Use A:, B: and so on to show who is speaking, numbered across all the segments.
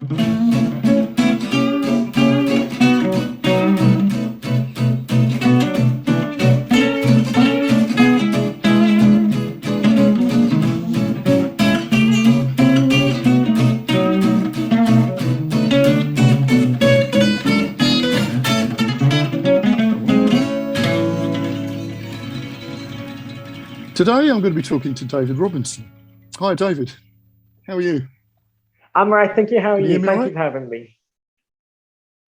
A: Today, I'm going to be talking to David Robinson. Hi, David. How are you?
B: I'm right. Thank you. How are you?
A: Thank
B: you for having me.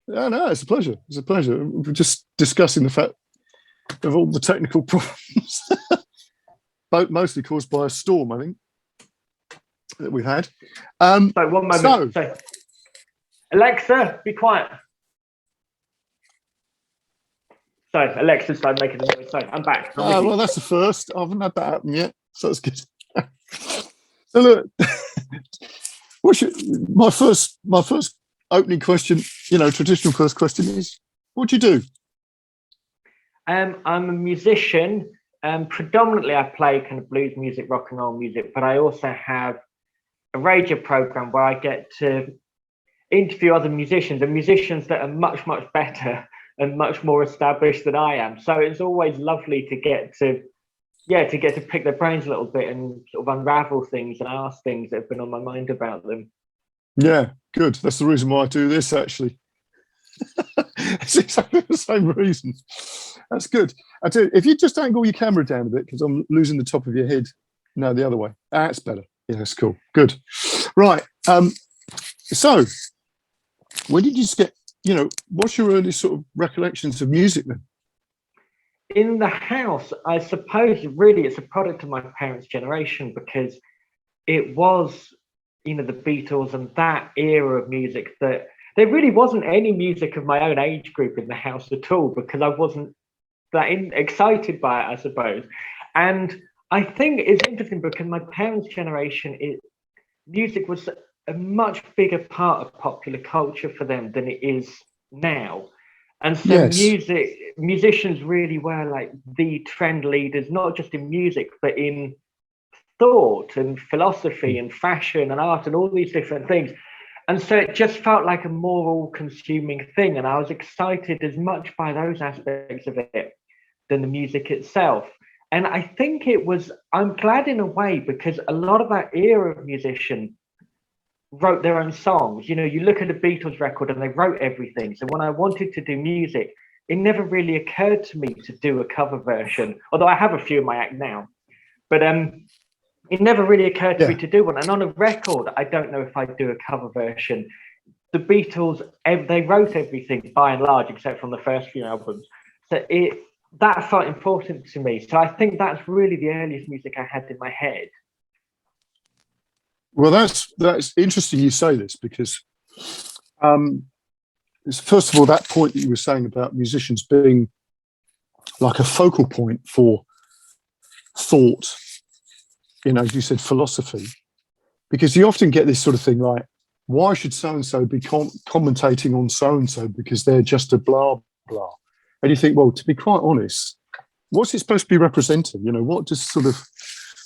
A: No, it's a pleasure. It's a pleasure. We're just discussing the fact of all the technical problems, mostly caused by a storm, I think, that we've had.
B: So, one moment. So, Alexa, be quiet. So, Alexa started making a noise. So, I'm back.
A: Well, that's the first. I haven't had that happen yet, so that's good. So, look, my first opening question, traditional first question is, what do you do?
B: I'm a musician. Predominantly, I play kind of blues music, rock and roll music, but I also have a radio program where I get to interview other musicians and musicians that are much, much better and much more established than I am. So it's always lovely to get to pick their brains a little bit and sort of unravel things and ask things that have been on my mind about them.
A: Yeah, good. That's the reason why I do this, actually. It's exactly the same reason. That's good. I tell you, if you just angle your camera down a bit, because I'm losing the top of your head. No, the other way. That's better. Yeah, that's cool. Good. Right. So when did you get, what's your early sort of recollections of music then?
B: In the house, I suppose really it's a product of my parents' generation, because it was, the Beatles and that era of music, that there really wasn't any music of my own age group in the house at all, because I wasn't that excited by it, I suppose. And I think it's interesting because my parents' generation, music was a much bigger part of popular culture for them than it is now. And so
A: Yes.
B: musicians really were like the trend leaders, not just in music, but in thought and philosophy and fashion and art and all these different things. And so it just felt like a more all-consuming thing. And I was excited as much by those aspects of it than the music itself. And I think I'm glad in a way, because a lot of that era of musician wrote their own songs. You look at a Beatles record and they wrote everything. So when I wanted to do music, it never really occurred to me to do a cover version, although I have a few in my act now. But it never really occurred to me to do one. And on a record, I don't know if I'd do a cover version. The Beatles, they wrote everything by and large, except from the first few albums. So that felt important to me. So I think that's really the earliest music I had in my head.
A: Well, that's interesting you say this, because first of all, that point that you were saying about musicians being like a focal point for thought, as you said, philosophy, because you often get this sort of thing like, why should so-and-so be commentating on so-and-so because they're just a blah, blah. And you think, well, to be quite honest, what's it supposed to be representing? What does sort of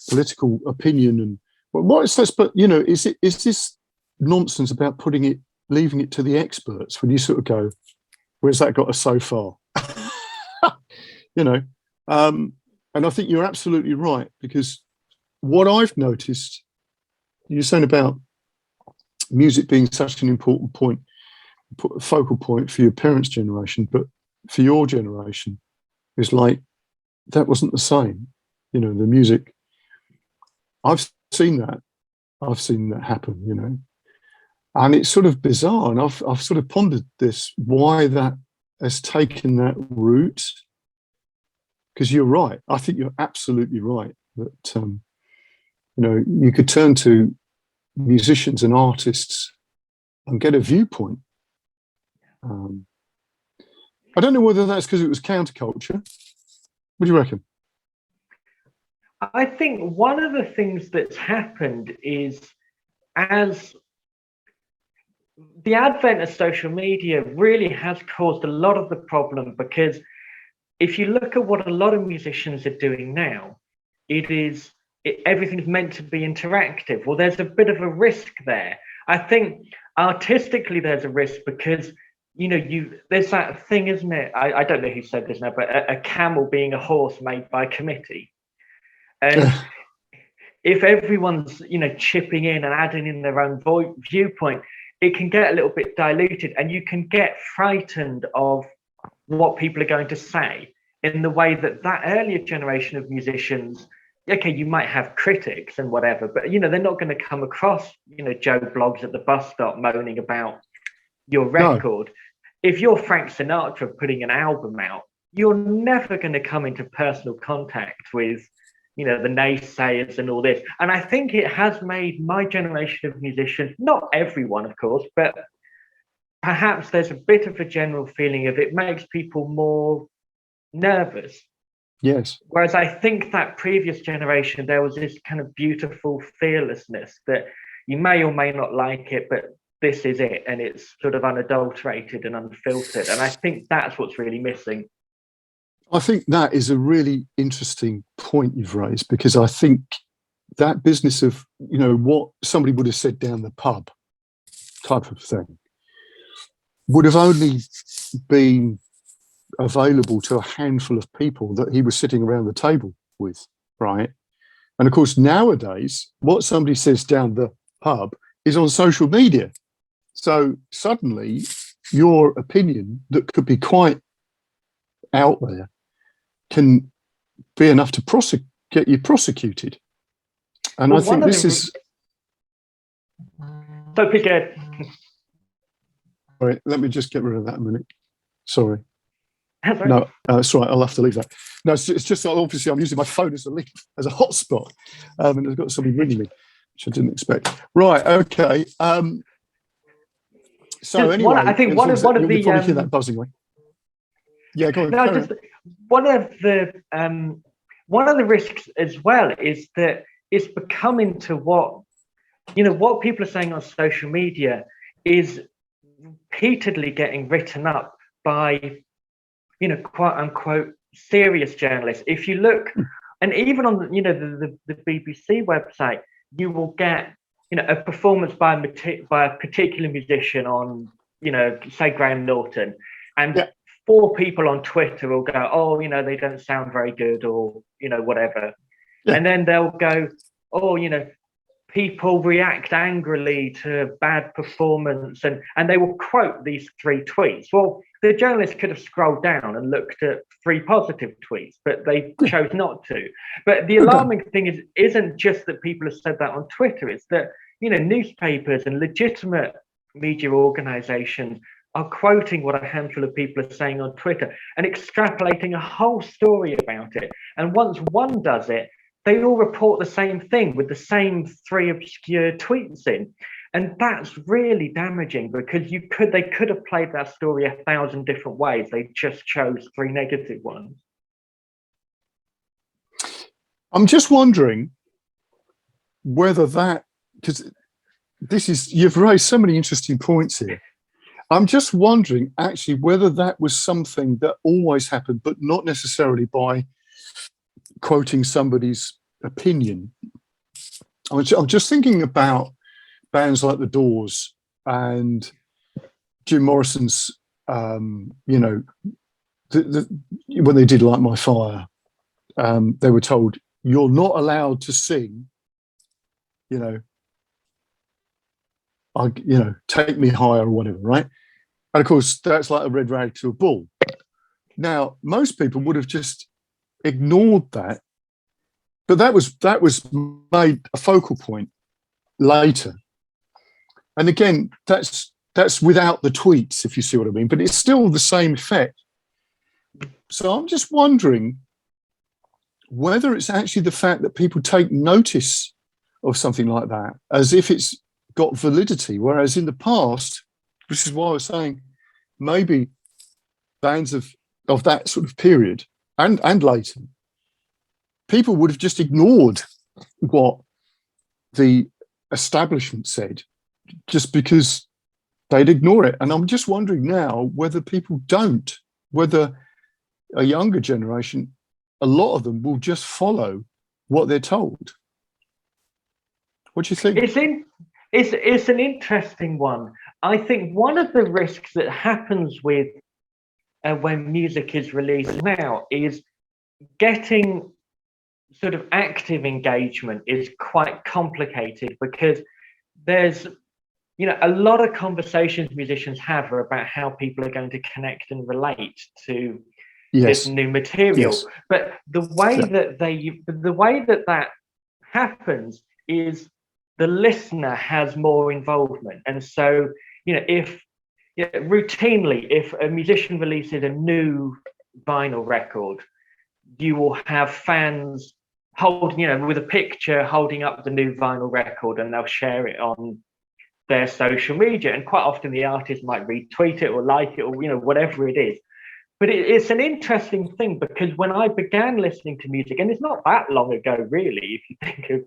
A: political opinion and what is this? But, is this nonsense about leaving it to the experts when you sort of go, where's that got us so far? And I think you're absolutely right, because what I've noticed, you're saying about music being such an important point, focal point for your parents' generation, but for your generation, it's like that wasn't the same. The music, I've seen that happen, and it's sort of bizarre. And I've sort of pondered this, why that has taken that route. Because you're right. I think you're absolutely right that, you could turn to musicians and artists and get a viewpoint. I don't know whether that's because it was counterculture. What do you reckon?
B: I think one of the things that's happened is, as the advent of social media really has caused a lot of the problem, because if you look at what a lot of musicians are doing now, everything's meant to be interactive. Well, there's a bit of a risk there. I think artistically there's a risk because there's that thing, isn't it? I don't know who said this now, but a camel being a horse made by committee. And if everyone's chipping in and adding in their own viewpoint, it can get a little bit diluted, and you can get frightened of what people are going to say in the way that earlier generation of musicians, okay, you might have critics and whatever, but they're not going to come across Joe Blogs at the bus stop moaning about your record. No. If you're Frank Sinatra putting an album out, you're never going to come into personal contact with the naysayers and all this. And I think it has made my generation of musicians, not everyone of course, but perhaps there's a bit of a general feeling of it makes people more nervous.
A: Yes.
B: Whereas I think that previous generation, there was this kind of beautiful fearlessness that you may or may not like it, but this is it. And it's sort of unadulterated and unfiltered. And I think that's what's really missing.
A: I think that is a really interesting point you've raised, because I think that business of, what somebody would have said down the pub type of thing would have only been available to a handful of people that he was sitting around the table with, right? And of course, nowadays, what somebody says down the pub is on social media. So suddenly your opinion that could be quite out there can be enough to get you prosecuted. And I think this is...
B: So good.
A: All right, let me just get rid of that a minute. Sorry. No, it's right. I'll have to leave that. No, it's just obviously I'm using my phone as a hotspot, and I've got somebody ringing me, which I didn't expect. Right. Okay. So anyway,
B: I think one of the
A: you'll probably hear that buzzing away. Yeah, go on.
B: No, just one of the risks as well is that it's becoming to what people are saying on social media is repeatedly getting written up by quote unquote serious journalists. If you look, and even on the BBC website, you will get a performance by a particular musician on say Graham Norton, and 4 people on Twitter will go, oh, they don't sound very good, or whatever, and then they'll go, oh, people react angrily to bad performance, and they will quote these 3 tweets. Well, the journalist could have scrolled down and looked at 3 positive tweets, but they chose not to. But the alarming thing isn't just that people have said that on Twitter, it's that newspapers and legitimate media organizations are quoting what a handful of people are saying on Twitter and extrapolating a whole story about it. And once one does it, they all report the same thing with the same 3 obscure tweets in. And that's really damaging, because they could have played that story 1,000 different ways. They just chose 3 negative ones.
A: I'm just wondering whether because you've raised so many interesting points here. I'm just wondering actually whether that was something that always happened, but not necessarily by quoting somebody's opinion. I'm just thinking about bands like The Doors and Jim Morrison's, when they did Light My Fire, they were told, you're not allowed to sing, take me higher or whatever, right? And of course, that's like a red rag to a bull. Now, most people would have just ignored that, but that was made a focal point later. And again, that's without the tweets, if you see what I mean, but it's still the same effect. So I'm just wondering whether it's actually the fact that people take notice of something like that as if it's got validity, whereas in the past, which is why I was saying maybe bands of that sort of period and later, people would have just ignored what the establishment said just because they'd ignore it. And I'm just wondering now whether people don't, whether a younger generation, a lot of them will just follow what they're told. What do you think?
B: It's an interesting one. I think one of the risks that happens with when music is released now is getting sort of active engagement is quite complicated, because there's, you know, a lot of conversations musicians have are about how people are going to connect and relate to this
A: Yes.
B: new material.
A: Yes.
B: But the way
A: Yeah.
B: that happens is the listener has more involvement. And so, you know, if routinely, if a musician releases a new vinyl record, you will have fans holding, you know, with a picture holding up the new vinyl record, and they'll share it on their social media. And quite often the artist might retweet it or like it, or, you know, whatever it is. But it's an interesting thing, because when I began listening to music, and it's not that long ago, really, if you think of,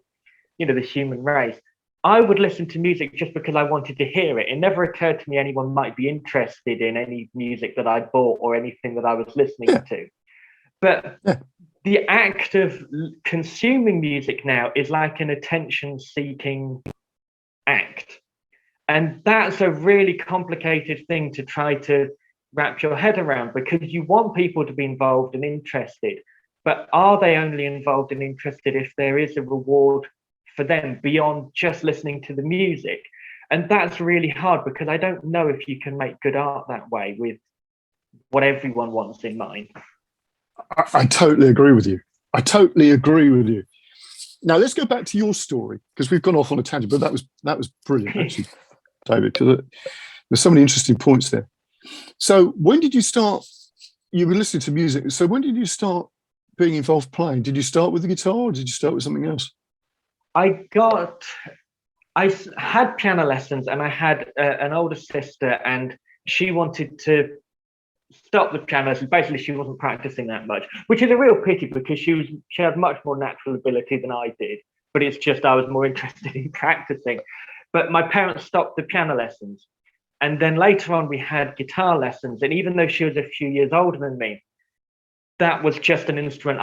B: you know, the human race, I would listen to music just because I wanted to hear it. It never occurred to me anyone might be interested in any music that I bought or anything that I was listening to. But the act of consuming music now is like an attention-seeking act. And that's a really complicated thing to try to wrap your head around, because you want people to be involved and interested. But are they only involved and interested if there is a reward for them beyond just listening to the music? And that's really hard, because I don't know if you can make good art that way with what everyone wants in mind.
A: I totally agree with you. I totally agree with you. Now let's go back to your story, because we've gone off on a tangent, but that was brilliant, actually, David, because there's so many interesting points there. So when did you start? You were listening to music. So when did you start being involved playing? Did you start with the guitar, or did you start with something else?
B: I had piano lessons, and I had an older sister, and she wanted to stop the piano lessons. Basically, she wasn't practicing that much, which is a real pity, because she had much more natural ability than I did. But it's just I was more interested in practicing. But my parents stopped the piano lessons. And then later on, we had guitar lessons. And even though she was a few years older than me, that was just an instrument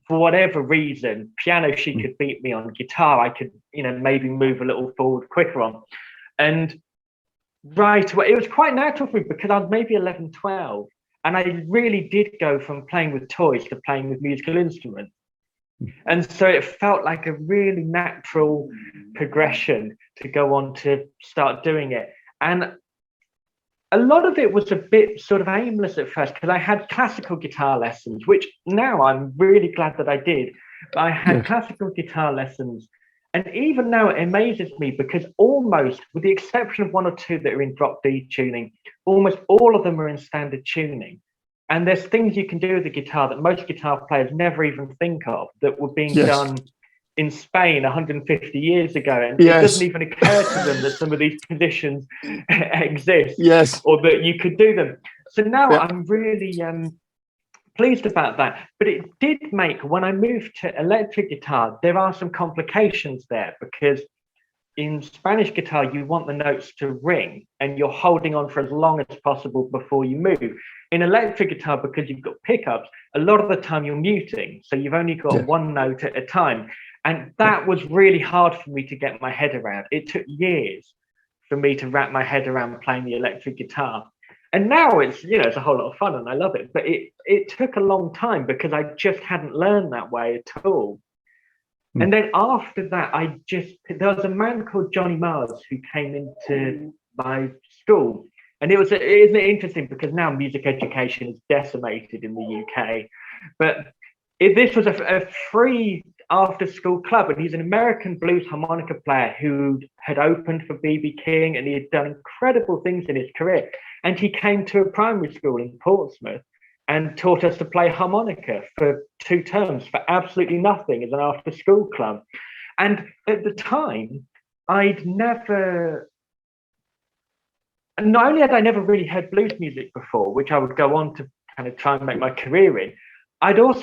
B: for whatever reason, piano, she could beat me on. Guitar, I could, you know, maybe move a little forward quicker on. And right away, it was quite natural for me, because I was maybe 11, 12. And I really did go from playing with toys to playing with musical instruments. And so it felt like a really natural progression to go on to start doing it. And a lot of it was a bit sort of aimless at first, because I had classical guitar lessons, which now I'm really glad that I did. But I had classical guitar lessons. And even now it amazes me, because almost, with the exception of one or two that are in drop D tuning, almost all of them are in standard tuning. And there's things you can do with the guitar that most guitar players never even think of, that were being done in Spain 150 years ago. And it doesn't even occur to them that some of these positions exist, or that you could do them. So now I'm really pleased about that. But it did make, when I moved to electric guitar, there are some complications there, because in Spanish guitar, you want the notes to ring, and you're holding on for as long as possible before you move. In electric guitar, because you've got pickups, a lot of the time you're muting, so you've only got one note at a time. And that was really hard for me to get my head around. It took years for me to wrap my head around playing the electric guitar. And now it's, you know, it's a whole lot of fun and I love it. But it took a long time, because I just hadn't learned that way at all. And then after that, there was a man called Johnny Mars who came into my school. And isn't it interesting, because now music education is decimated in the UK. But this was a free after-school club, and he's an American blues harmonica player who had opened for B.B. King, and he had done incredible things in his career. And he came to a primary school in Portsmouth and taught us to play harmonica for 2 terms for absolutely nothing as an after-school club. And at the time, not only had I never really heard blues music before, which I would go on to kind of try and make my career in, I don't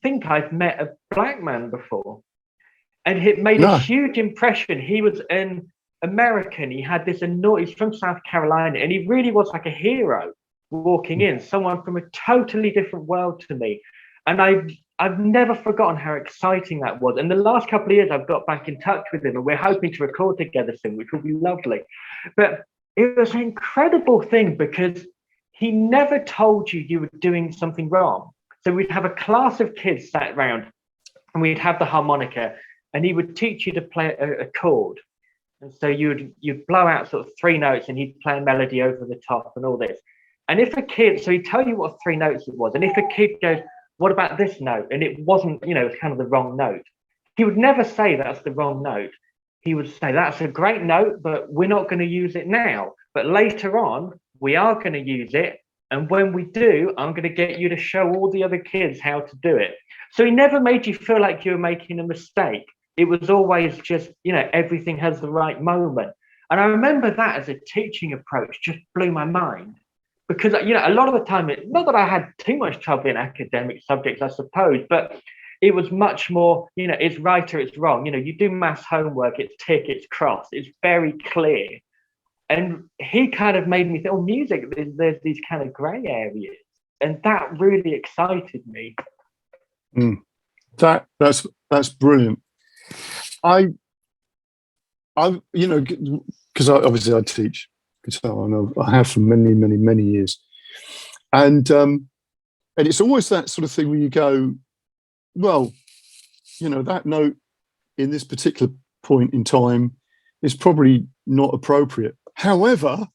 B: think I've met a black man before. And it made a huge impression. He was an American. He had this he's from South Carolina, and he really was like a hero walking in, someone from a totally different world to me. And I've never forgotten how exciting that was. And the last couple of years, I've got back in touch with him, and we're hoping to record together soon, which will be lovely. But it was an incredible thing because he never told you you were doing something wrong. So we'd have a class of kids sat around, and we'd have the harmonica, and he would teach you to play a chord. And so you'd blow out sort of 3 notes, and he'd play a melody over the top and all this. And if a kid, so he'd tell you what 3 notes it was, and if a kid goes, what about this note? And it wasn't, it's kind of the wrong note. He would never say that's the wrong note. He would say, that's a great note, but we're not going to use it now. But later on, we are going to use it. And when we do, I'm going to get you to show all the other kids how to do it. So he never made you feel like you were making a mistake. It was always just, everything has the right moment. And I remember that as a teaching approach just blew my mind. Because, a lot of the time, not that I had too much trouble in academic subjects, I suppose, but it was much more, it's right or it's wrong. You do maths homework, it's tick, it's cross. It's very clear. And he kind of made me think, music, there's these kind of grey areas. And that really excited me.
A: That's brilliant. Because obviously I teach guitar, and I have for many, many, many years, and it's always that sort of thing where you go, well, that note in this particular point in time is probably not appropriate. However,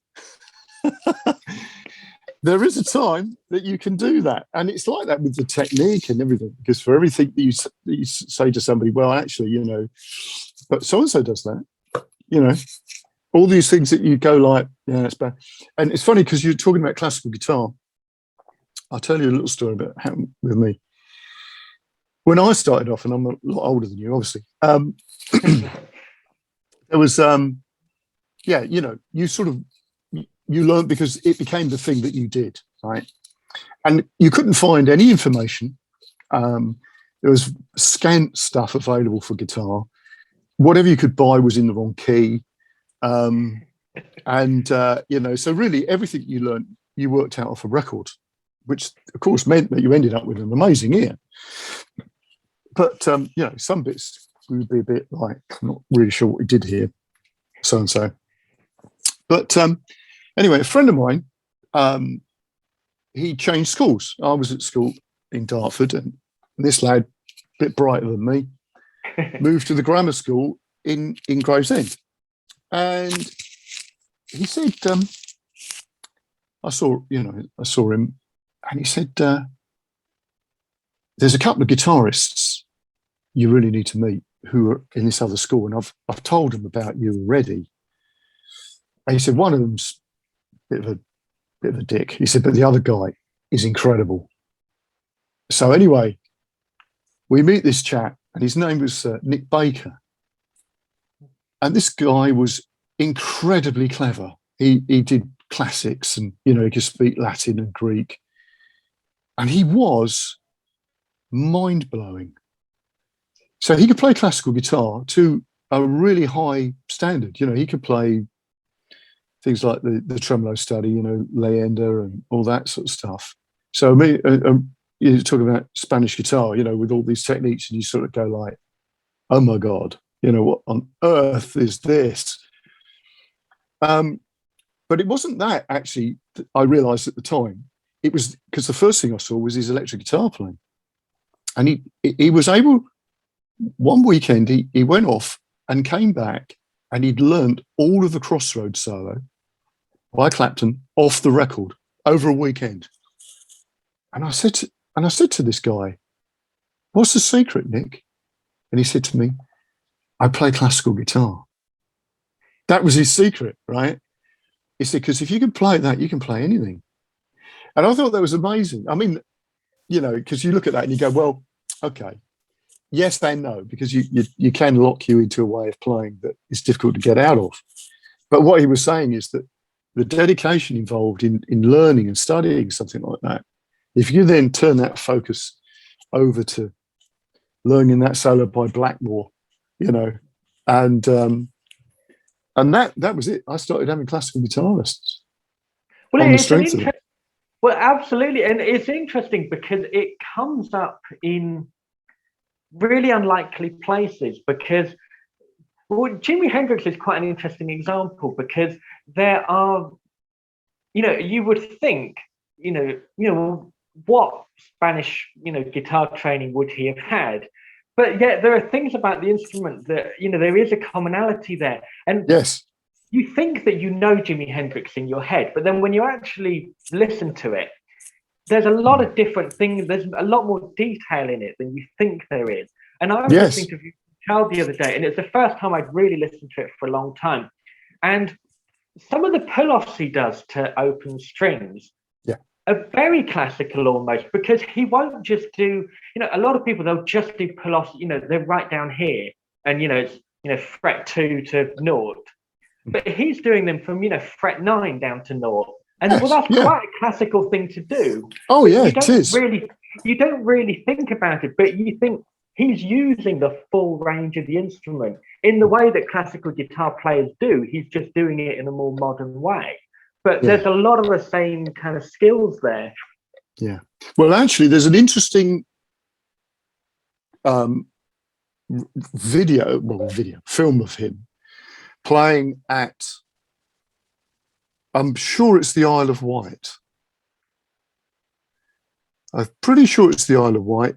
A: there is a time that you can do that, and it's like that with the technique and everything. Because for everything that you say to somebody, well, actually, but so and so does that, all these things that you go like, yeah, it's bad. And it's funny because you're talking about classical guitar. I'll tell you a little story about what happened with me. When I started off, and I'm a lot older than you, obviously, there was, you sort of, you learned because it became the thing that you did, right? And you couldn't find any information. There was scant stuff available for guitar. Whatever you could buy was in the wrong key. So really everything you learned, you worked out off a record, which of course meant that you ended up with an amazing ear. But, some bits we would be a bit like, I'm not really sure what we did here, so-and-so. But anyway, a friend of mine, he changed schools. I was at school in Dartford, and this lad, a bit brighter than me, moved to the grammar school in Gravesend. And he said, I saw him, and he said, there's a couple of guitarists you really need to meet who are in this other school, and I've told them about you already. And he said, one of them's a bit of a dick. He said, but the other guy is incredible. So anyway, we meet this chap, and his name was Nick Baker. And this guy was incredibly clever. He did classics, and he could speak Latin and Greek. And he was mind-blowing. So he could play classical guitar to a really high standard. He could play things like the tremolo study, Leander and all that sort of stuff. So you're talking about Spanish guitar, with all these techniques, and you sort of go like, oh my God, what on earth is this? But it wasn't that actually that I realized at the time. It was because the first thing I saw was his electric guitar playing. And he was able, one weekend, he went off and came back, and he'd learnt all of the Crossroads solo by Clapton off the record over a weekend. And I said to this guy, what's the secret, Nick? And he said to me, I play classical guitar. That was his secret, right? He said, because if you can play that, you can play anything. And I thought that was amazing. I mean, because you look at that and you go, well, okay, yes and no, because you can lock you into a way of playing that is difficult to get out of. But what he was saying is that the dedication involved in learning and studying something like that, if you then turn that focus over to learning that solo by Blackmore, and that was it. I started having classical guitar lessons.
B: Well, well, absolutely, and it's interesting because it comes up in really unlikely places, because Jimi Hendrix is quite an interesting example, because there are, you would think, what Spanish, guitar training would he have had? But yet there are things about the instrument that, there is a commonality there. And
A: Yes.
B: you think that you know Jimi Hendrix in your head, but then when you actually listen to it, there's a lot of different things. There's a lot more detail in it than you think there is. And I was listening to Child the other day, and it's the first time I'd really listened to it for a long time. And some of the pull-offs he does to open strings are very classical almost, because he won't just do, a lot of people, they'll just do pull-offs, they're right down here, and, it's, fret 2 to naught. But he's doing them from, fret 9 down to naught. And well, that's quite a classical thing to do.
A: Oh, yeah, it is.
B: You don't really think about it, but you think he's using the full range of the instrument in the way that classical guitar players do. He's just doing it in a more modern way. But there's a lot of the same kind of skills there.
A: Yeah. Well, actually, there's an interesting film of him playing at, I'm sure it's the Isle of Wight. I'm pretty sure it's the Isle of Wight,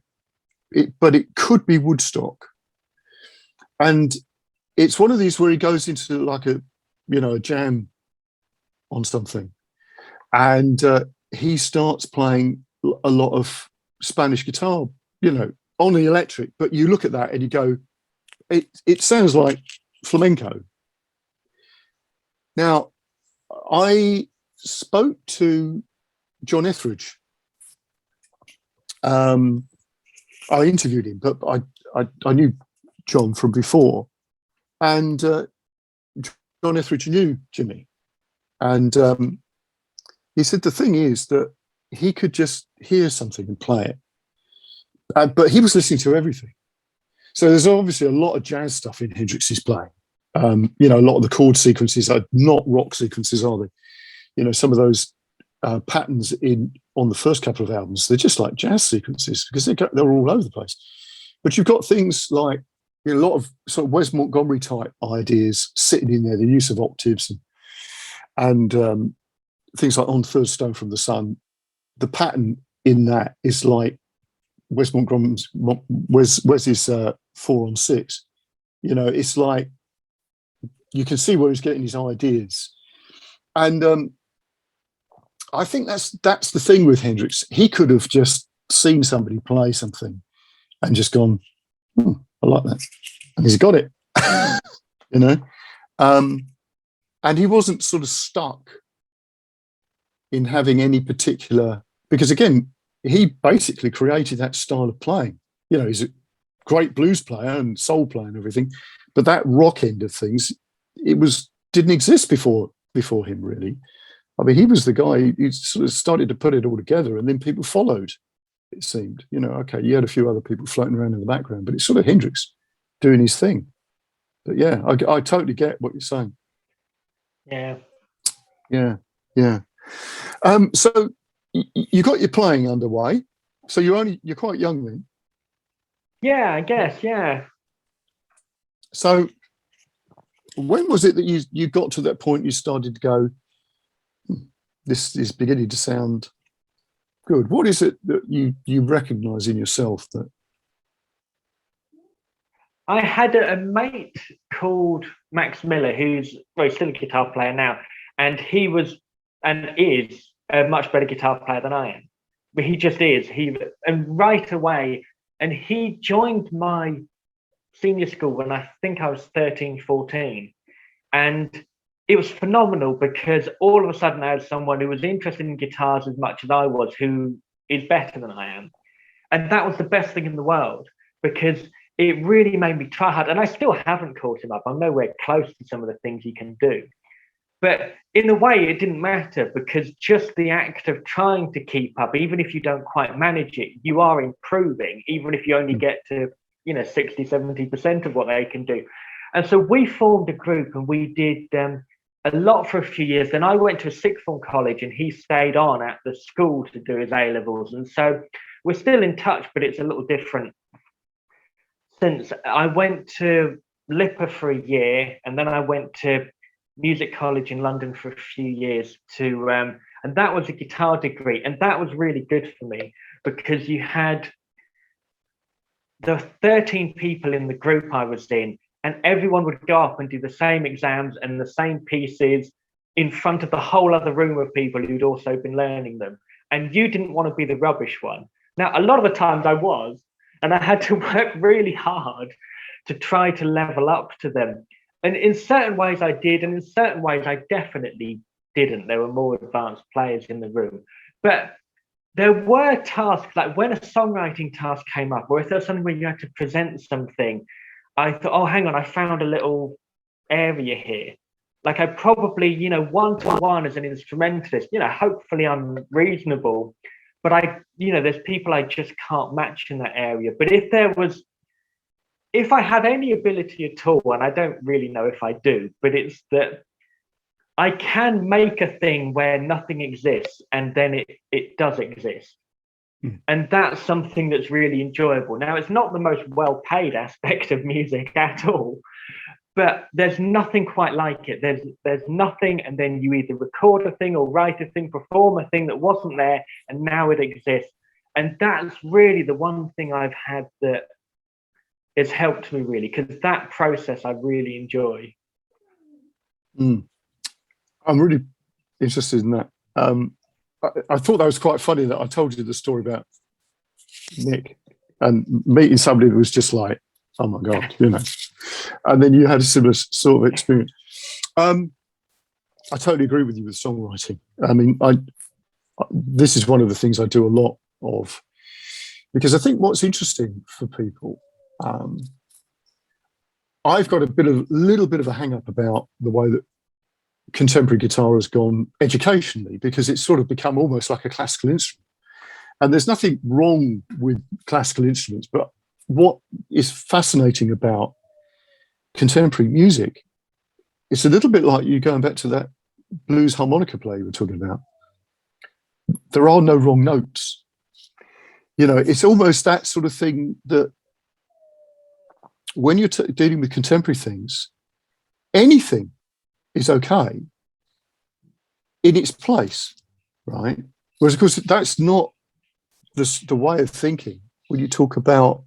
A: but it could be Woodstock. And it's one of these where he goes into like a jam on something, and he starts playing a lot of Spanish guitar, on the electric. But you look at that and you go, it sounds like flamenco. Now, I spoke to John Etheridge. I interviewed him, but I knew John from before, and John Etheridge knew Jimmy, and he said the thing is that he could just hear something and play it, but he was listening to everything. So there's obviously a lot of jazz stuff in Hendrix's playing. A lot of the chord sequences are not rock sequences, are they? Some of those patterns on the first couple of albums, they're just like jazz sequences, because they're all over the place. But you've got things like a lot of sort of Wes Montgomery type ideas sitting in there, the use of octaves and things like On Third Stone from the Sun. The pattern in that is like Wes Montgomery's Wes's 4/6. It's like you can see where he's getting his ideas, and I think that's the thing with Hendrix. He could have just seen somebody play something and just gone, I like that, and he's got it. And he wasn't sort of stuck in having any particular, because again, he basically created that style of playing. He's a great blues player and soul player and everything, but that rock end of things, didn't exist before him, really. I mean, he was the guy who sort of started to put it all together, and then people followed, it seemed. Okay, you had a few other people floating around in the background, but it's sort of Hendrix doing his thing. But yeah, I totally get what you're saying. Yeah. So you got your playing underway. So you're quite young then.
B: Yeah, I guess. Yeah.
A: So when was it that you got to that point you started to go, this is beginning to sound good? What is it that you recognise in yourself that?
B: I had a mate called Max Miller, who's still a guitar player now, and he was and is a much better guitar player than I am. But he just is. And right away, and he joined my senior school when I think I was 13, 14. And it was phenomenal, because all of a sudden I had someone who was interested in guitars as much as I was, who is better than I am. And that was the best thing in the world, because it really made me try hard. And I still haven't caught him up. I'm nowhere close to some of the things he can do. But in a way, it didn't matter, because just the act of trying to keep up, even if you don't quite manage it, you are improving, even if you only get to 60, 70% of what they can do. And so we formed a group, and we did a lot for a few years. Then I went to a sixth form college, and he stayed on at the school to do his A-levels. And so we're still in touch, but it's a little different. since I went to LIPA for a year, and then I went to music college in London for a few years to, and that was a guitar degree, and that was really good for me because you had the 13 people in the group I was in, and everyone would go up and do the same exams and the same pieces in front of the whole other room of people who'd also been learning them. And you didn't want to be the rubbish one. Now, a lot of the times I was, and I had to work really hard to try to level up to them. And in certain ways I did, and in certain ways I definitely didn't. There were more advanced players in the room. But there were tasks, like when a songwriting task came up, or if there was something where you had to present something, I thought, oh, hang on, I found a little area here. Like I probably, one-to-one as an instrumentalist, hopefully I'm reasonable, but there's people I just can't match in that area. But if I have any ability at all, and I don't really know if I do, but it's that I can make a thing where nothing exists and then it does exist. And that's something that's really enjoyable. Now, it's not the most well-paid aspect of music at all, but there's nothing quite like it. There's nothing, and then you either record a thing or write a thing, perform a thing that wasn't there, and now it exists. And that's really the one thing I've had that has helped me really, because that process I really enjoy.
A: I'm really interested in that. I thought that was quite funny that I told you the story about Nick and meeting somebody that was just like, oh my God, and then you had a similar sort of experience. I totally agree with you with songwriting. I mean, this is one of the things I do a lot of, because I think what's interesting for people, I've got a little bit of a hang up about the way that contemporary guitar has gone educationally, because it's sort of become almost like a classical instrument. And there's nothing wrong with classical instruments, but what is fascinating about contemporary music, it's a little bit like you going back to that blues harmonica player you were talking about. There are no wrong notes. It's almost that sort of thing that when you're dealing with contemporary things, anything is okay in its place, right? Whereas, of course, that's not the way of thinking when you talk about,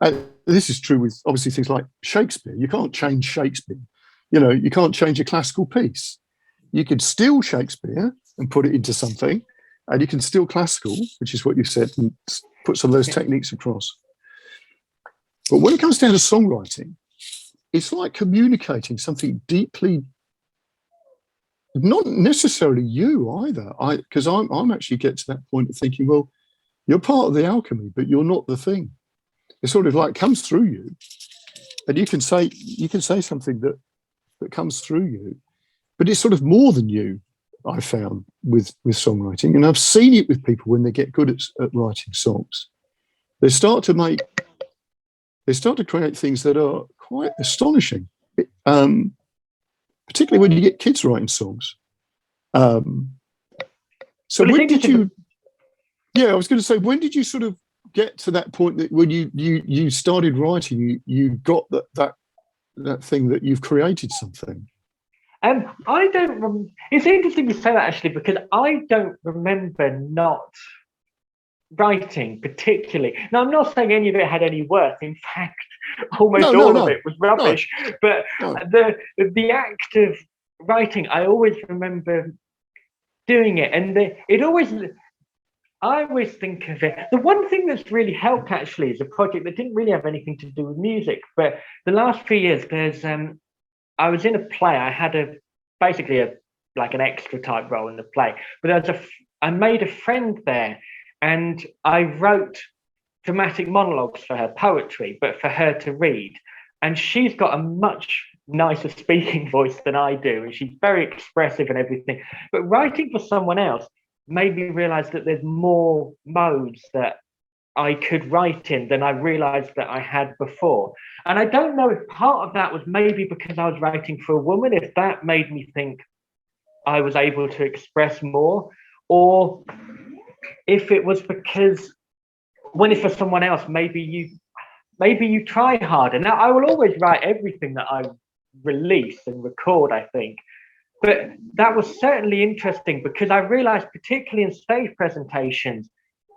A: and this is true with obviously things like Shakespeare. You can't change Shakespeare. You can't change a classical piece. You could steal Shakespeare and put it into something, and you can steal classical, which is what you said, and put some of those techniques across. But when it comes down to songwriting, it's like communicating something deeply, not necessarily you either. Because I'm actually get to that point of thinking, well, you're part of the alchemy, but you're not the thing. It sort of like comes through you, and you can say something that comes through you, but it's sort of more than you. I found with songwriting, and I've seen it with people when they get good at writing songs, they start to create things that are quite astonishing, particularly when you get kids writing songs. So when did you? Yeah, I was going to say, when did you sort of get to that point that when you started writing, you got that thing that you've created something?
B: I don't. It's interesting you say that, actually, because I don't remember not writing particularly. Now, I'm not saying any of it had any worth. In fact, almost all of it was rubbish. No. But the act of writing, I always remember doing it, and I always think of it. The one thing that's really helped actually is a project that didn't really have anything to do with music, but the last few years, I was in a play. I had basically an extra type role in the play, but I made a friend there, and I wrote dramatic monologues for her, poetry, but for her to read. And she's got a much nicer speaking voice than I do, and she's very expressive and everything. But writing for someone else made me realize that there's more modes that I could write in than I realized that I had before. And I don't know if part of that was maybe because I was writing for a woman, if that made me think I was able to express more, or if it was because when it's for someone else, maybe maybe you try harder. Now, I will always write everything that I release and record, I think. But that was certainly interesting because I realized, particularly in stage presentations,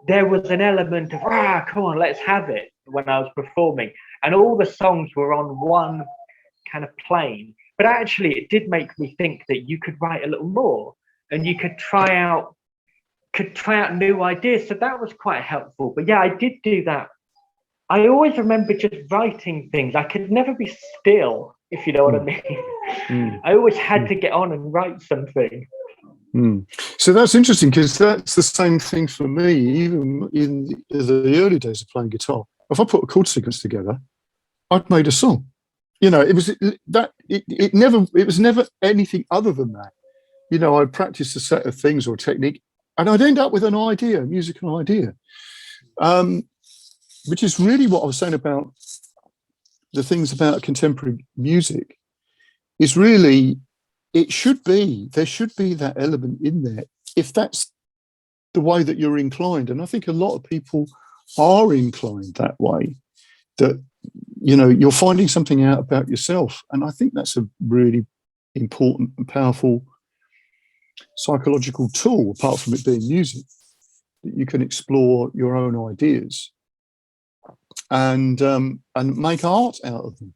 B: there was an element of, come on, let's have it when I was performing. And all the songs were on one kind of plane. But actually, it did make me think that you could write a little more and you could try out new ideas. So that was quite helpful. But yeah, I did do that. I always remember just writing things. I could never be still, if you know what I mean. I always had to get on and write something.
A: So that's interesting because that's the same thing for me, even in the early days of playing guitar. If I put a chord sequence together, I'd made a song. You know, it was never anything other than that. You know, I practiced a set of things or a technique, and I'd end up with an idea, a musical idea, which is really what I was saying about the things about contemporary music. Is really, there should be that element in there if that's the way that you're inclined. And I think a lot of people are inclined that way, that, you know, you're finding something out about yourself. And I think that's a really important and powerful psychological tool, apart from it being music, that you can explore your own ideas and make art out of them.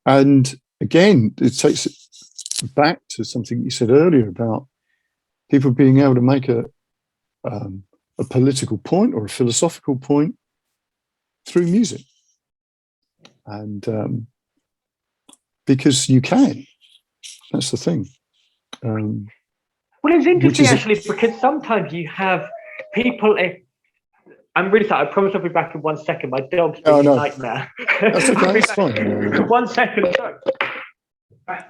A: And again, it takes it back to something you said earlier about people being able to make a political point or a philosophical point through music. And because you can, that's the thing.
B: Well, it's interesting actually, because sometimes you have people. I'm really sorry. I promise I'll be back in 1 second. My dog's being a nightmare.
A: That's okay. That's fine.
B: 1 second. Right,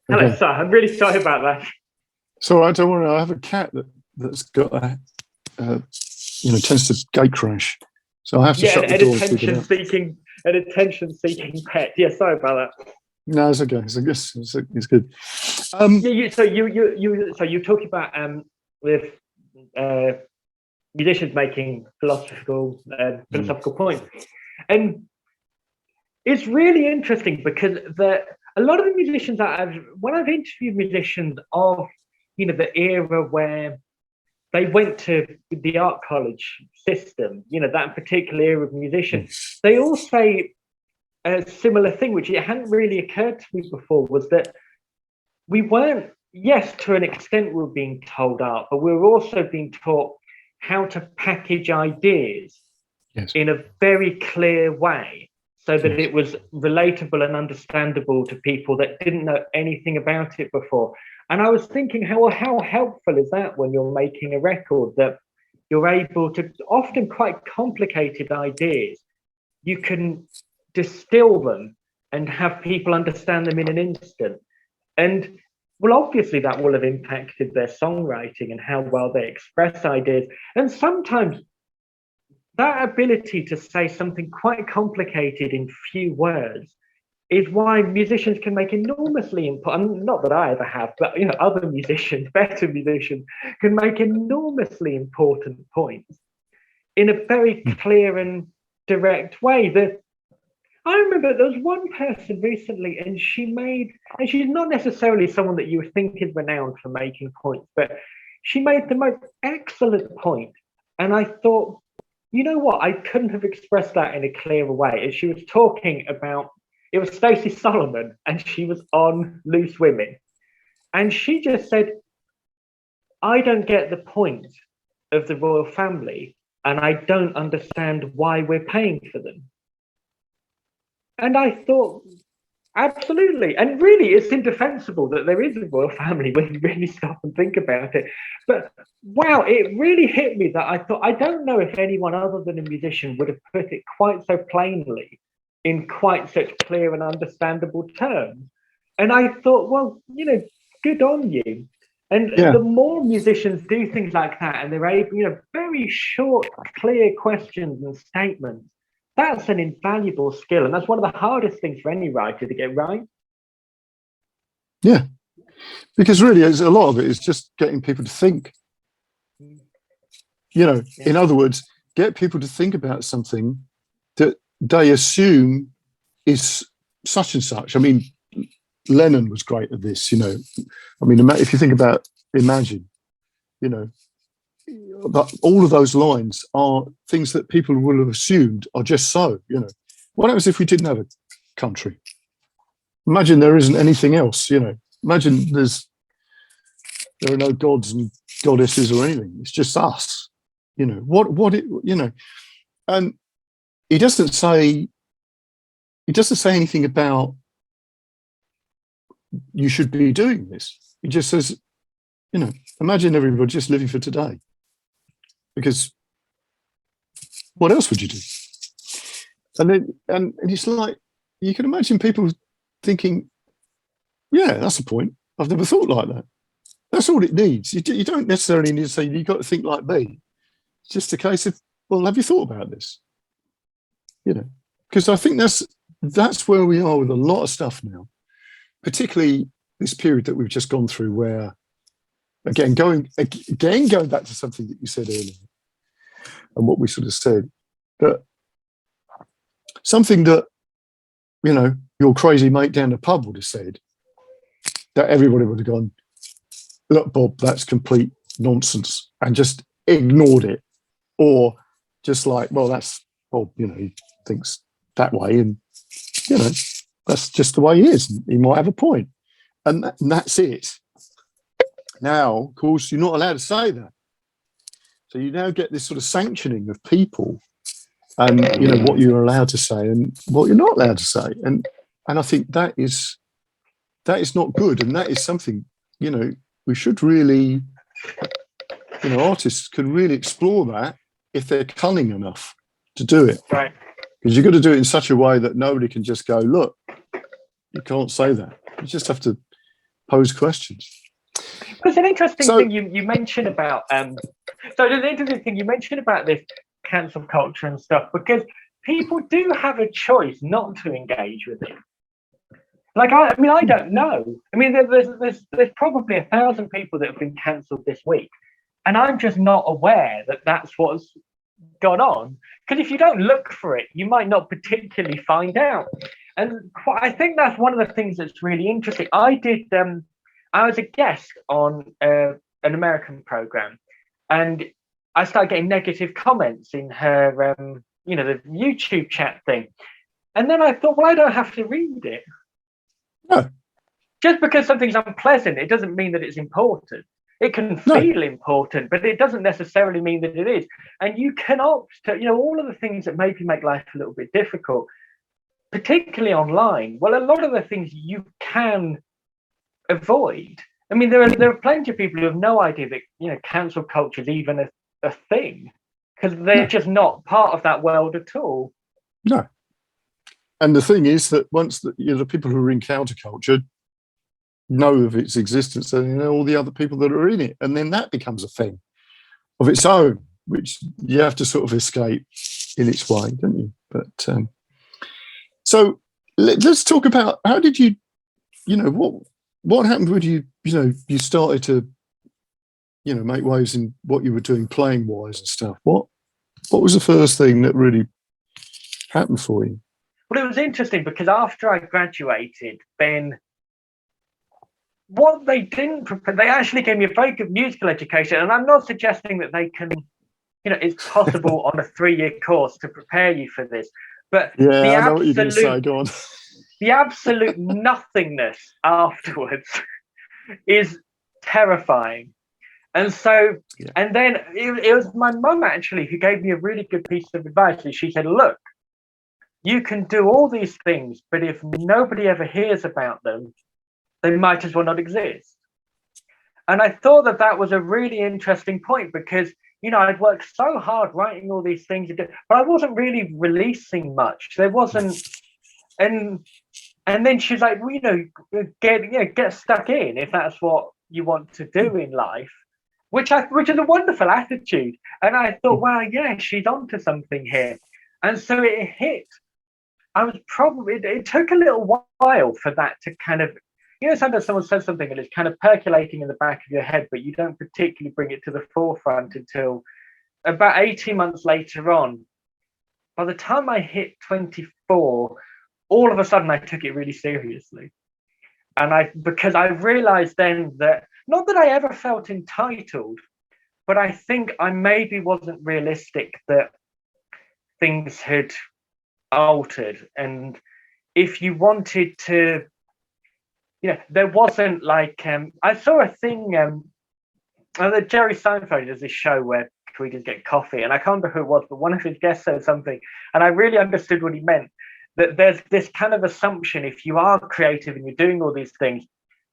B: Hello, sir. I'm really sorry about that.
A: It's all right. Don't worry. I have a cat that's got tends to gate crash, so I have to shut the door.
B: An attention-seeking pet. Yeah, sorry about that.
A: No, it's okay. It's good.
B: So you talking about with musicians making philosophical points, and it's really interesting because a lot of the musicians when I've interviewed musicians of the era where they went to the art college system, that particular era of musicians, they all say a similar thing, which it hadn't really occurred to me before, was that we weren't, yes, to an extent we were being told art, but we were also being taught how to package ideas in a very clear way so that it was relatable and understandable to people that didn't know anything about it before. And I was thinking, how helpful is that when you're making a record, that you're able to, often quite complicated ideas, you can distill them and have people understand them in an instant. And well, obviously that will have impacted their songwriting and how well they express ideas. And sometimes that ability to say something quite complicated in few words is why musicians can make enormously important, not that I ever have, but other musicians, better musicians, can make enormously important points in a very clear and direct way. That I remember there was one person recently, and she's not necessarily someone that you would think is renowned for making points, but she made the most excellent point. And I thought, you know what, I couldn't have expressed that in a clearer way. And she was talking about, it was Stacey Solomon, and she was on Loose Women. And she just said, I don't get the point of the royal family, and I don't understand why we're paying for them. And I thought, absolutely. And really, it's indefensible that there is a royal family when you really stop and think about it. But wow, it really hit me that I thought, I don't know if anyone other than a musician would have put it quite so plainly in quite such clear and understandable terms. And I thought, well, good on you. And the more musicians do things like that, and they're able, very short, clear questions and statements, that's an invaluable skill. And that's one of the hardest things for any writer to get right.
A: Yeah, because really, a lot of it is just getting people to think. You know, in other words, get people to think about something that they assume is such and such. I mean, Lennon was great at this, you know. I mean, if you think about Imagine, you know, all of those lines are things that people will have assumed are just so, you know. What happens if we didn't have a country? Imagine there isn't anything else, you know. Imagine there are no gods and goddesses or anything. It's just us, you know. You know, and he doesn't say anything about you should be doing this. He just says, you know, imagine everybody just living for today. Because what else would you do? And it's like, you can imagine people thinking, yeah, that's the point. I've never thought like that. That's all it needs. You don't necessarily need to say, you've got to think like me. It's just a case of, well, have you thought about this? You know, because I think that's where we are with a lot of stuff now, particularly this period that we've just gone through where, again, going back to something that you said earlier and what we sort of said, that something that, you know, your crazy mate down the pub would have said, that everybody would have gone, look, Bob, that's complete nonsense, and just ignored it. Or just like, well, that's Bob, you know, he thinks that way, and, you know, that's just the way he is. He might have a point. And that's it. Now, of course, you're not allowed to say that. So you now get this sort of sanctioning of people and, you know, what you're allowed to say and what you're not allowed to say. And I think that is not good. And that is something, you know, we should really, you know, artists can really explore that if they're cunning enough to do it.
B: Right.
A: Because you've got to do it in such a way that nobody can just go, look, you can't say that. You just have to pose questions.
B: It's an interesting thing you mentioned about so the interesting thing you mentioned about this cancel culture and stuff, because people do have a choice not to engage with it. Like, I mean, I don't know. I mean, there's probably 1,000 people that have been cancelled this week, and I'm just not aware that that's what's gone on. Because if you don't look for it, you might not particularly find out. And I think that's one of the things that's really interesting. I was a guest on an American program, and I started getting negative comments in her, you know, the YouTube chat thing. And then I thought, well, I don't have to read it.
A: No.
B: Just because something's unpleasant, it doesn't mean that it's important. It can feel important, but it doesn't necessarily mean that it is. And you can opt to, you know, all of the things that maybe make life a little bit difficult, particularly online. Well, a lot of the things you can avoid. I mean, there are plenty of people who have no idea that, you know, cancel culture is even a thing, because they're just not part of that world at all.
A: No. And the thing is that once the people who are in counterculture know of its existence, and you know all the other people that are in it, and then that becomes a thing of its own, which you have to sort of escape in its way, don't you? But so let's talk about, how did you, you know, what happened when you know, you started to, you know, make waves in what you were doing playing wise and stuff. What was the first thing that really happened for you?
B: Well, it was interesting because after I graduated, then what they didn't prepare, they actually gave me a very good musical education. And I'm not suggesting that they can, you know, it's possible on a 3-year course to prepare you for this. But
A: yeah, I know what you're going to say. Go on.
B: The absolute nothingness afterwards is terrifying. And so, and then it was my mum actually who gave me a really good piece of advice. And she said, look, you can do all these things, but if nobody ever hears about them, they might as well not exist. And I thought that was a really interesting point, because, you know, I'd worked so hard writing all these things, but I wasn't really releasing much. There wasn't, and then she's like, well, you know, get stuck in if that's what you want to do in life, which is a wonderful attitude. And I thought, well, yeah, she's onto something here. And so it hit. It took a little while for that to kind of sometimes someone says something and it's kind of percolating in the back of your head, but you don't particularly bring it to the forefront until about 18 months later on. By the time I hit 24, all of a sudden I took it really seriously. And because I realized then that, not that I ever felt entitled, but I think I maybe wasn't realistic that things had altered. And if you wanted to, there wasn't like, I saw a thing, that Jerry Seinfeld does this show where comedians get coffee, and I can't remember who it was, but one of his guests said something, and I really understood what he meant, that there's this kind of assumption, if you are creative and you're doing all these things,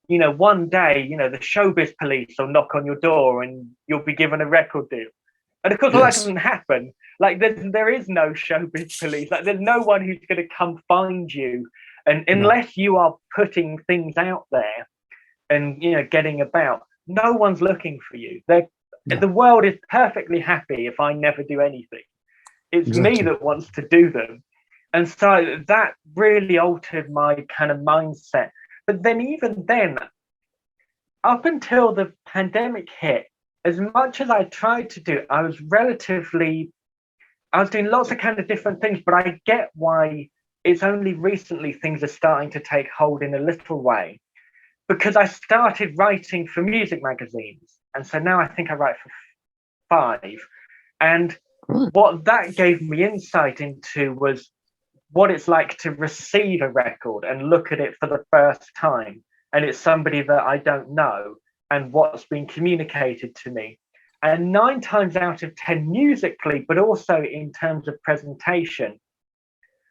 B: one day, the showbiz police will knock on your door and you'll be given a record deal. And of course, all that doesn't happen. Like there is no showbiz police. Like there's no one who's going to come find you, and unless you are putting things out there and getting about, no one's looking for you. The world is perfectly happy if I never do anything. It's me that wants to do them. And so that really altered my kind of mindset. But then even then, up until the pandemic hit, as much as I tried to do, I was doing lots of kind of different things, but I get why it's only recently things are starting to take hold in a little way. Because I started writing for music magazines. And so now I think I write for 5. And what that gave me insight into was what it's like to receive a record and look at it for the first time. And it's somebody that I don't know and what's been communicated to me. And 9 times out of 10 musically, but also in terms of presentation,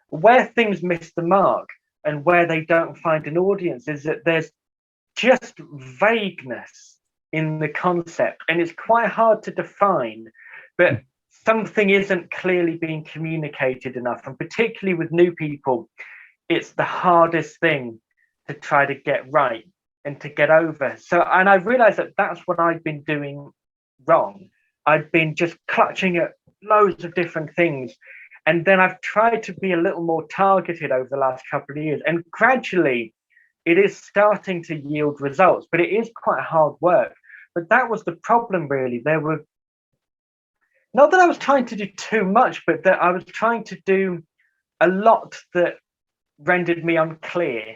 B: where things miss the mark and where they don't find an audience is that there's just vagueness in the concept, and it's quite hard to define, but something isn't clearly being communicated enough. And particularly with new people, it's the hardest thing to try to get right and to get over. So, and I realized that that's what I've been doing wrong. I've been just clutching at loads of different things. And then I've tried to be a little more targeted over the last couple of years. And gradually, it is starting to yield results, but it is quite hard work. But that was the problem, really. There were, not that I was trying to do too much, but that I was trying to do a lot that rendered me unclear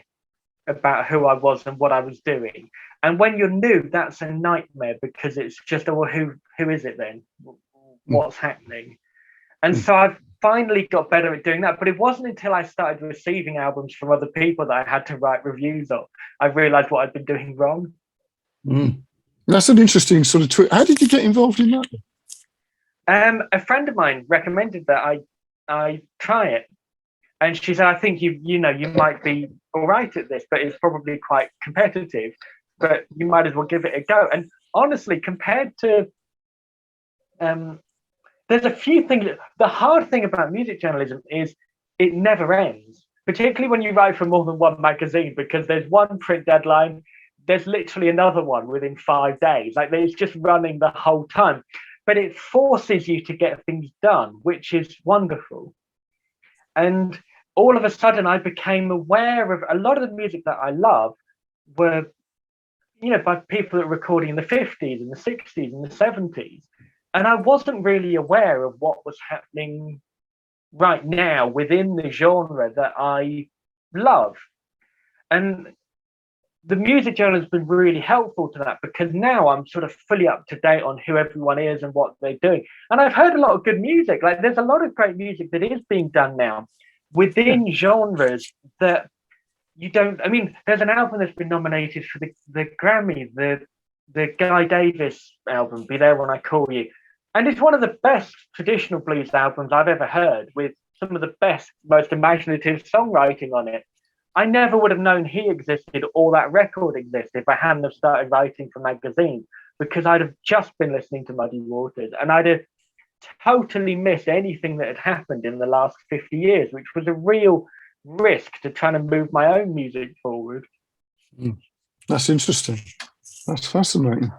B: about who I was and what I was doing. And when you're new, that's a nightmare, because it's just, well, who is it then? What's happening? And so I've finally got better at doing that. But it wasn't until I started receiving albums from other people that I had to write reviews of, I realized what I'd been doing wrong.
A: That's an interesting sort of twist. How did you get involved in that?
B: A friend of mine recommended that I try it. And she said, I think you might be all right at this, but it's probably quite competitive, but you might as well give it a go. And honestly, compared to, there's a few things. The hard thing about music journalism is it never ends, particularly when you write for more than one magazine, because there's one print deadline, there's literally another one within 5 days. Like, it's just running the whole time. But it forces you to get things done, which is wonderful. And all of a sudden, I became aware of a lot of the music that I love were, by people that were recording in the 50s and the 60s and the 70s. And I wasn't really aware of what was happening right now within the genre that I love. And the music journal has been really helpful to that, because now I'm sort of fully up to date on who everyone is and what they're doing. And I've heard a lot of good music. Like, there's a lot of great music that is being done now within genres that you don't. I mean, there's an album that's been nominated for the Grammy, the Guy Davis album, Be There When I Call You. And it's one of the best traditional blues albums I've ever heard, with some of the best, most imaginative songwriting on it. I never would have known he existed or that record existed if I hadn't have started writing for magazines, because I'd have just been listening to Muddy Waters, and I'd have totally missed anything that had happened in the last 50 years, which was a real risk to trying to move my own music forward.
A: That's interesting. That's fascinating.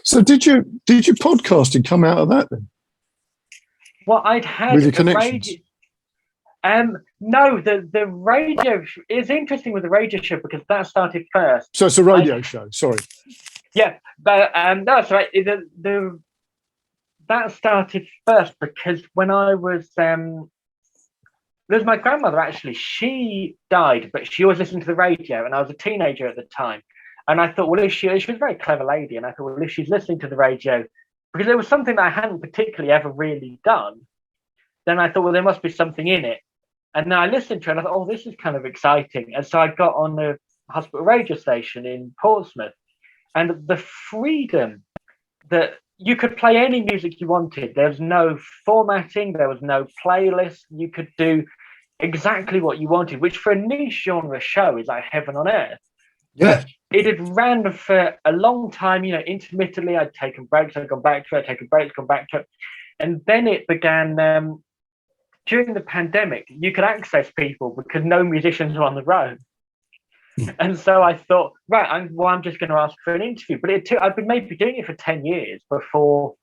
A: So did your podcasting come out of that then?
B: Well, I'd had
A: with your connections?
B: No, the radio is interesting with the radio show because that started first.
A: So it's a radio show. Sorry.
B: Yeah, but no, that's right. That started first because when I was there's my grandmother actually. She died, but she always listened to the radio, and I was a teenager at the time. And I thought, well, if she was a very clever lady, and I thought, well, if she's listening to the radio, because there was something that I hadn't particularly ever really done, then I thought, well, there must be something in it. And then I listened to it, and I thought, oh, this is kind of exciting. And so I got on the hospital radio station in Portsmouth, and the freedom that you could play any music you wanted. There was no formatting, there was no playlist. You could do exactly what you wanted, which for a niche genre show is like heaven on earth.
A: Yeah.
B: But it had ran for a long time, intermittently. I'd taken breaks, I'd gone back to it, I'd taken breaks, gone back to it. And then it began during the pandemic, you could access people because no musicians were on the road. And so I thought, right, I'm just going to ask for an interview. But I've been maybe doing it for 10 years before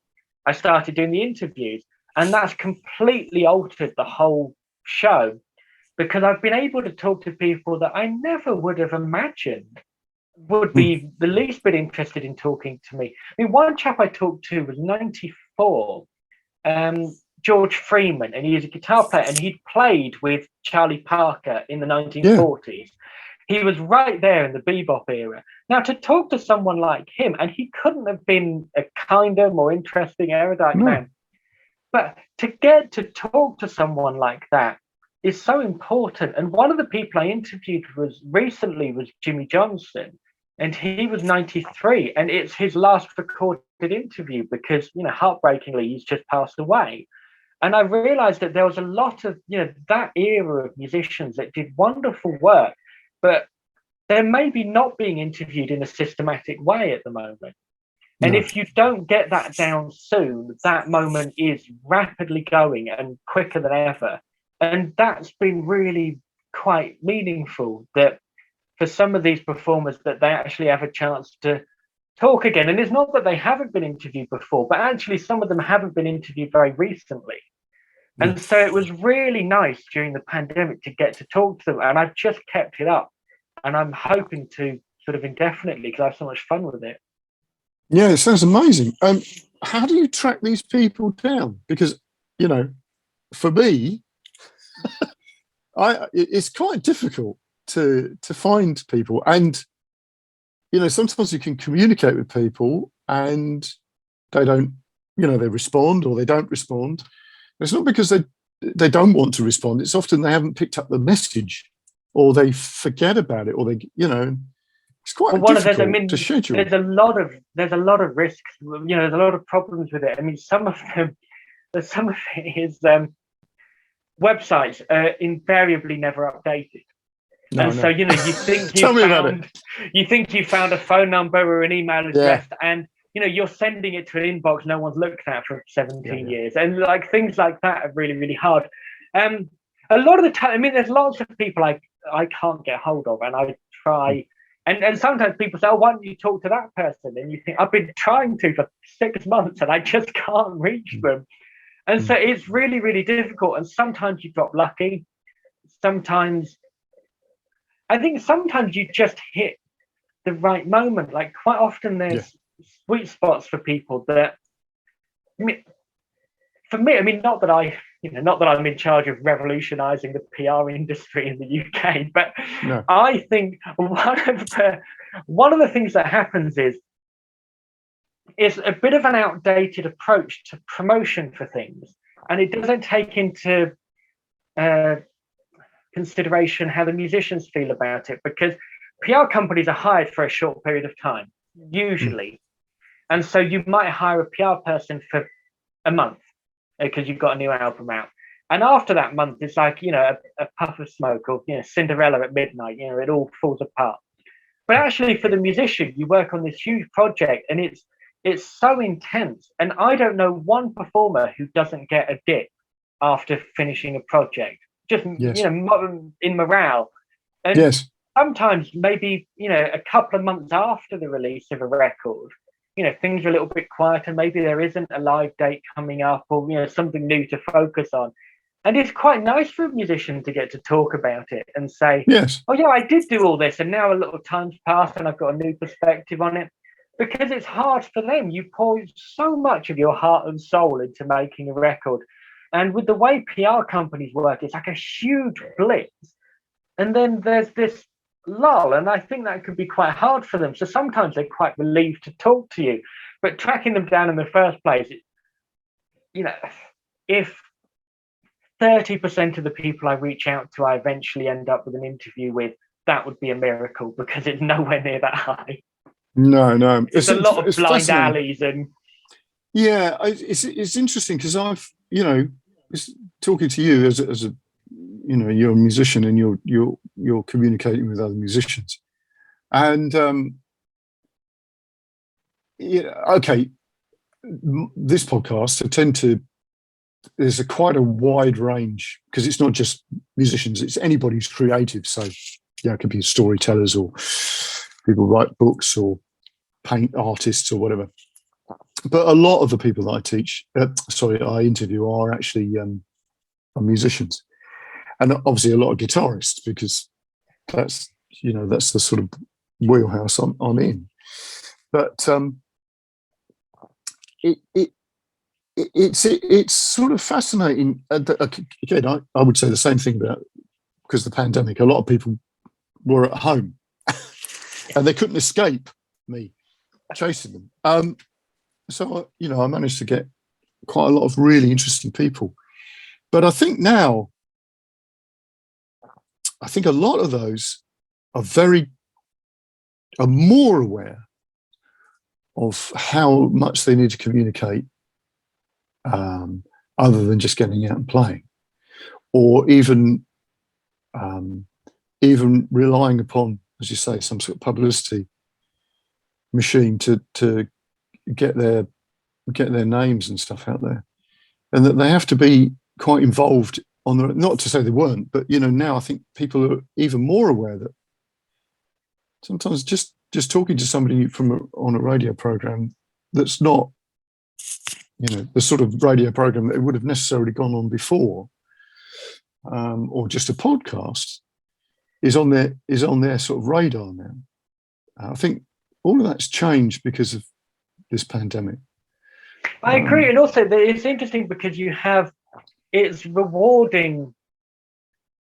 B: I started doing the interviews. And that's completely altered the whole show because I've been able to talk to people that I never would have imagined would be the least bit interested in talking to me. I mean, one chap I talked to was 94, George Freeman, and he was a guitar player, and he'd played with Charlie Parker in the 1940s. Yeah. He was right there in the bebop era. Now, to talk to someone like him, and he couldn't have been a kinder, more interesting, erudite man, but to get to talk to someone like that is so important. And one of the people I interviewed recently was Jimmy Johnson, and he was 93, and it's his last recorded interview because, heartbreakingly, he's just passed away. And I realized that there was a lot of, that era of musicians that did wonderful work, but they're maybe not being interviewed in a systematic way at the moment. And if you don't get that down soon, that moment is rapidly going and quicker than ever. And that's been really quite meaningful that for some of these performers that they actually have a chance to talk again. And it's not that they haven't been interviewed before, but actually some of them haven't been interviewed very recently. And so it was really nice during the pandemic to get to talk to them. And I've just kept it up. And I'm hoping to sort of indefinitely because I have so much fun with it.
A: Yeah, it sounds amazing. How do you track these people down? Because, for me, it's quite difficult to find people. And, sometimes you can communicate with people and they don't, they respond or they don't respond. It's not because they don't want to respond. It's often they haven't picked up the message or they forget about it or they, it's quite difficult to schedule.
B: There's a lot of risks. There's a lot of problems with it. I mean, some of it is websites are invariably never updated. So, you think you think you found a phone number or an email address and you're sending it to an inbox no one's looked at for 17 years. And like things like that are really, really hard. A lot of the time, I mean, there's lots of people I can't get hold of and I try. And sometimes people say, oh, why don't you talk to that person? And you think, I've been trying to for 6 months and I just can't reach them. And so it's really, really difficult. And sometimes you drop lucky. I think sometimes you just hit the right moment. Like quite often there's sweet spots for people that, for me, I mean, not that I'm in charge of revolutionizing the PR industry in the UK, but I think one of the things that happens is a bit of an outdated approach to promotion for things, and it doesn't take into consideration how the musicians feel about it, because PR companies are hired for a short period of time, usually. And so you might hire a PR person for a month because you've got a new album out. And after that month, it's like, a puff of smoke or, Cinderella at midnight, it all falls apart. But actually for the musician, you work on this huge project and it's so intense. And I don't know one performer who doesn't get a dip after finishing a project, just, in morale. And sometimes maybe, a couple of months after the release of a record, things are a little bit quieter. Maybe there isn't a live date coming up or, something new to focus on. And it's quite nice for a musician to get to talk about it and say,
A: Yes.
B: oh, yeah, I did do all this. And now a little time's passed and I've got a new perspective on it. Because it's hard for them. You pour so much of your heart and soul into making a record. And with the way PR companies work, it's like a huge blitz. And then there's this lull. And I think that could be quite hard for them. So sometimes they're quite relieved to talk to you. But tracking them down in the first place, if 30% of the people I reach out to, I eventually end up with an interview with, that would be a miracle because it's nowhere near that high.
A: No.
B: It's a lot of blind alleys and.
A: Yeah, it's interesting because I've, talking to you as a, you're a musician and you're communicating with other musicians, and okay, this podcast there's quite a wide range because it's not just musicians, it's anybody who's creative. So it could be storytellers or people write books or paint artists or whatever. But a lot of the people that I interview are actually are musicians, and obviously a lot of guitarists because that's the sort of wheelhouse I'm in. But it's sort of fascinating. Again, I would say the same thing about because of the pandemic. A lot of people were at home and they couldn't escape me chasing them. So I managed to get quite a lot of really interesting people. But I think now, a lot of those are more aware of how much they need to communicate, other than just getting out and playing, or even relying upon, as you say, some sort of publicity machine to get their names and stuff out there, and that they have to be quite involved not to say they weren't, but now I think people are even more aware that sometimes just talking to somebody on a radio program that's not the sort of radio program that it would have necessarily gone on before, or just a podcast is on their sort of radar now. I think all of that's changed because of this pandemic.
B: I agree, and also it's interesting because it's rewarding.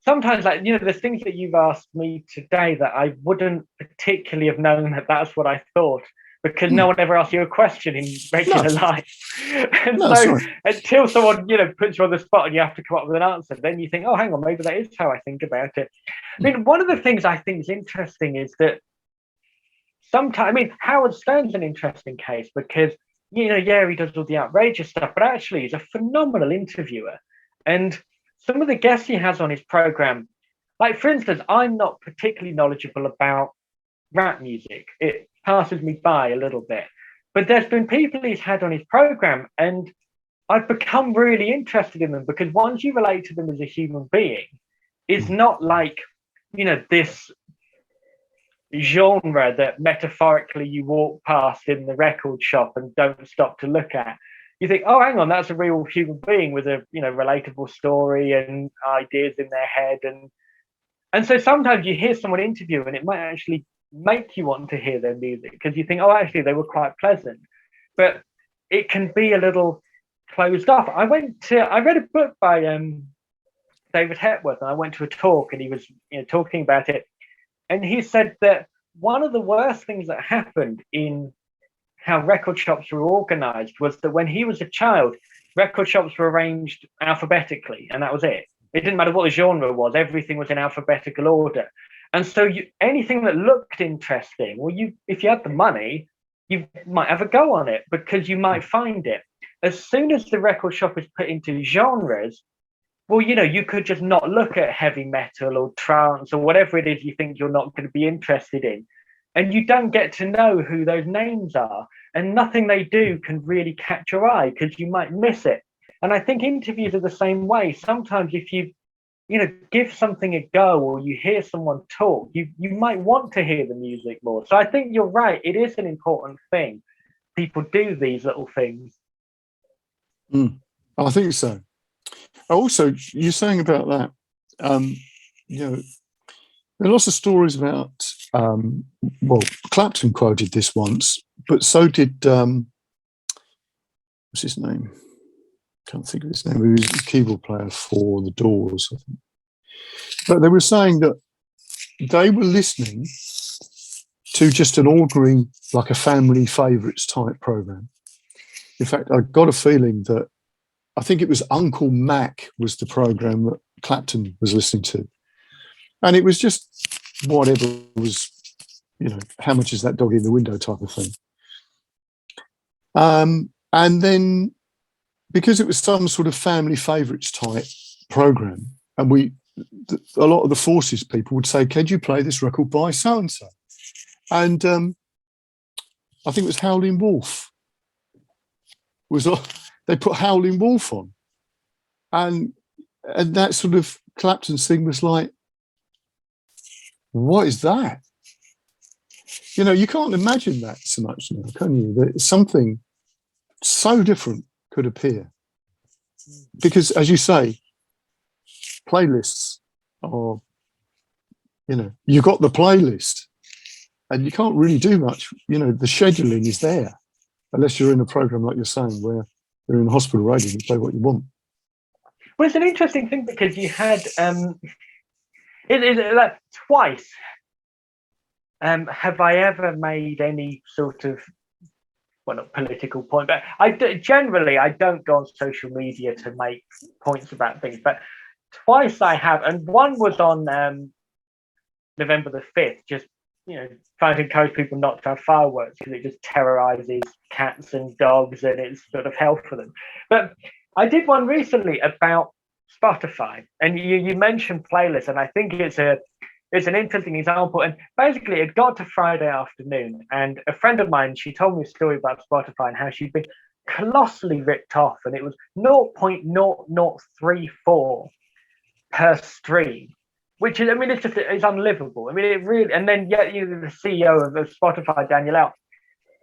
B: Sometimes, there's things that you've asked me today that I wouldn't particularly have known that's what I thought, because no one ever asks you a question in regular life. And so until someone, puts you on the spot and you have to come up with an answer, then you think, oh, hang on, maybe that is how I think about it. I mean, one of the things I think is interesting is that sometimes, Howard Stern's an interesting case because, he does all the outrageous stuff, but actually he's a phenomenal interviewer. And some of the guests he has on his program, like, for instance, I'm not particularly knowledgeable about rap music. It passes me by a little bit. But there's been people he's had on his program, and I've become really interested in them because once you relate to them as a human being, it's not like, this genre that metaphorically you walk past in the record shop and don't stop to look at. You think, oh, hang on, that's a real human being with a relatable story and ideas in their head, and so sometimes you hear someone interview and it might actually make you want to hear their music because you think, oh, actually they were quite pleasant, but it can be a little closed off. I read a book by David Hepworth, and I went to a talk and he was talking about it. And he said that one of the worst things that happened in how record shops were organized was that when he was a child, record shops were arranged alphabetically, and that was it. It didn't matter what the genre was, everything was in alphabetical order. And so anything that looked interesting, well, if you had the money, you might have a go on it because you might find it. As soon as the record shop is put into genres, well, you could just not look at heavy metal or trance or whatever it is you think you're not going to be interested in. And you don't get to know who those names are. And nothing they do can really catch your eye because you might miss it. And I think interviews are the same way. Sometimes if you give something a go or you hear someone talk, you might want to hear the music more. So I think you're right. It is an important thing. People do these little things.
A: I think so. Also, you're saying about that, you know, there are lots of stories about, well, Clapton quoted this once, but so did, what's his name? Can't think of his name. He was a keyboard player for the Doors, I think. But they were saying that they were listening to just an ordinary, like a family favourites type program. In fact, I got a feeling that I think it was Uncle Mac was the program that Clapton was listening to. And it was just whatever was, you know, how much is that dog in the window type of thing. And then because it was some sort of family favourites type program, and a lot of the Forces people would say, "Can you play this record by so and so?" And I think it was Howlin' Wolf. They put Howlin' Wolf on, and that sort of Clapton's thing was like, what is that? You know, you can't imagine that so much now, can you? That something so different could appear. Because, as you say, playlists are, you know, you've got the playlist and you can't really do much. You know, the scheduling is there, unless you're in a program like you're saying, where you're in hospital radio and you play what you want.
B: Well, it's an interesting thing because you had like twice. Have I ever made any sort of, well, not political point, but generally I don't go on social media to make points about things, but twice I have, and one was on November the 5th, just, you know, trying to encourage people not to have fireworks because it just terrorizes cats and dogs and it's sort of hell for them. But I did one recently about Spotify, and you mentioned playlists, and I think it's an interesting example. And basically, it got to Friday afternoon, and a friend of mine, she told me a story about Spotify and how she'd been colossally ripped off, and it was 0.0034 per stream, which is, I mean, it's unlivable. I mean, it really, and then yet you the CEO of Spotify, Daniel Out,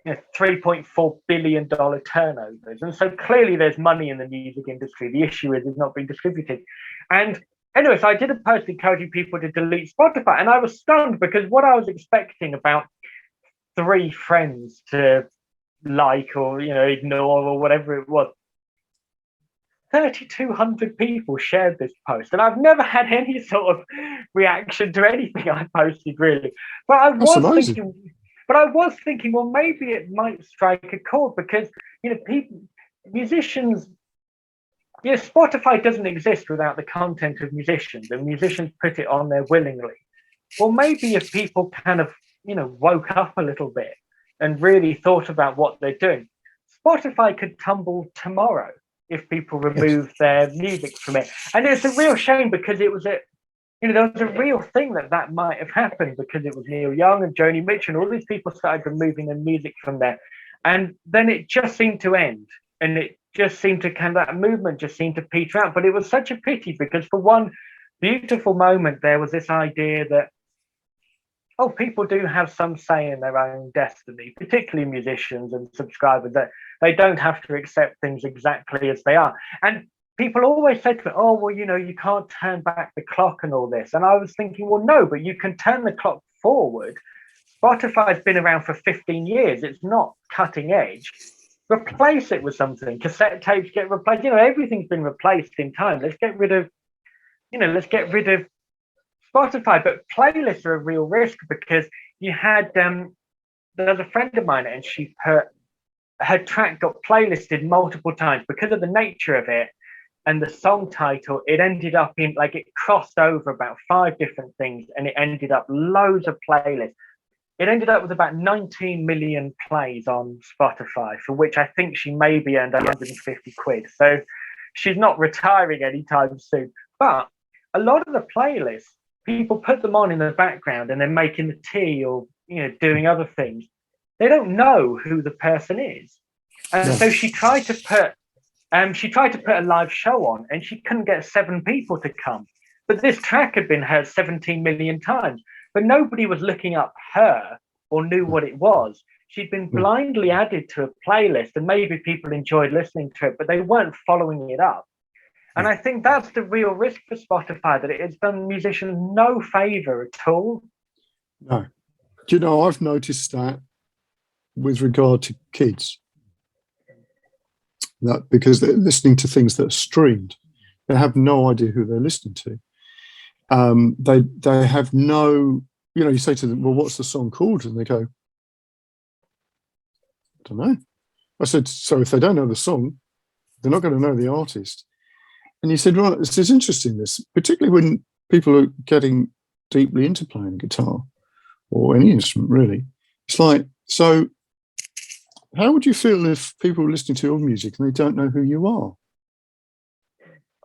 B: you know, $3.4 billion turnovers. And so clearly there's money in the music industry. The issue is it's not being distributed. And anyway, so I did a post encouraging people to delete Spotify. And I was stunned because what I was expecting about 3 friends to like or, you know, ignore or whatever it was, 3,200 people shared this post, and I've never had any sort of reaction to anything I posted, really. But I was thinking, well, maybe it might strike a chord because, you know, musicians, you know, Spotify doesn't exist without the content of musicians, and musicians put it on there willingly. Well, maybe if people kind of, you know, woke up a little bit and really thought about what they're doing, Spotify could tumble tomorrow if people remove their music from it. And it's a real shame because it was there was a real thing that might have happened because it was Neil Young and Joni Mitchell and all these people started removing their music from there. And then it just seemed to end. And it just seemed to that movement just seemed to peter out. But it was such a pity because for one beautiful moment, there was this idea that, oh, people do have some say in their own destiny, particularly musicians and subscribers, that they don't have to accept things exactly as they are. And people always said to me, oh, well, you know, you can't turn back the clock and all this. And I was thinking, well, no, but you can turn the clock forward. Spotify's been around for 15 years. It's not cutting edge. Replace it with something. Cassette tapes get replaced. You know, everything's been replaced in time. Let's get rid of Spotify. But playlists are a real risk because you had, there's a friend of mine and she her track got playlisted multiple times because of the nature of it and the song title. It ended up in, like, it crossed over about 5 different things and it ended up loads of playlists. It ended up with about 19 million plays on Spotify, for which I think she maybe earned 150 quid. So she's not retiring anytime soon. But a lot of the playlists, people put them on in the background and they're making the tea or, you know, doing other things. They don't know who the person is. And so she tried to put a live show on and she couldn't get 7 people to come. But this track had been heard 17 million times. But nobody was looking up her or knew what it was. She'd been blindly added to a playlist and maybe people enjoyed listening to it, but they weren't following it up. And I think that's the real risk for Spotify, that it's done musicians no favor at all.
A: No. Do you know, I've noticed that with regard to kids, that because they're listening to things that are streamed, they have no idea who they're listening to. They have no, you say to them, well, what's the song called? And they go, I don't know. I said, so if they don't know the song, they're not going to know the artist. And he said, right, this is interesting, this, particularly when people are getting deeply into playing guitar or any instrument, really. It's like, so how would you feel if people are listening to your music and they don't know who you are?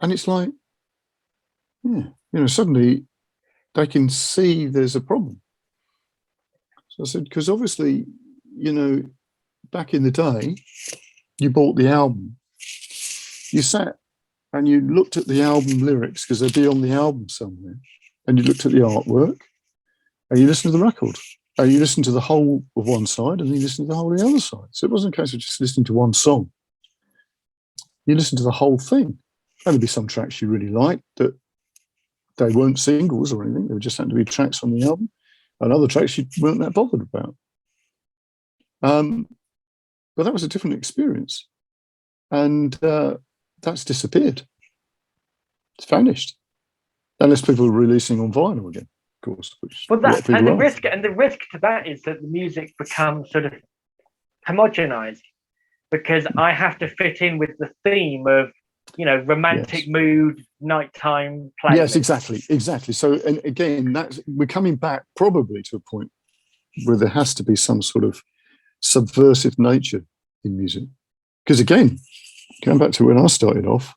A: And it's like, yeah, suddenly they can see there's a problem. So I said, because obviously, back in the day, you bought the album, you sat and you looked at the album lyrics because they'd be on the album somewhere, and you looked at the artwork, and you listened to the record, and you listened to the whole of one side, and then you listened to the whole of the other side. So it wasn't a case of just listening to one song. You listened to the whole thing. And there'd be some tracks you really liked that they weren't singles or anything. They were just happened to be tracks on the album, and other tracks you weren't that bothered about. But that was a different experience. And that's disappeared. It's vanished. Unless people are releasing on vinyl again, of course.
B: Well, the risk to that is that the music becomes sort of homogenized, because I have to fit in with the theme of, romantic mood, nighttime playlist.
A: Yes, exactly. So, and again, we're coming back probably to a point where there has to be some sort of subversive nature in music. Because again, going back to when I started off,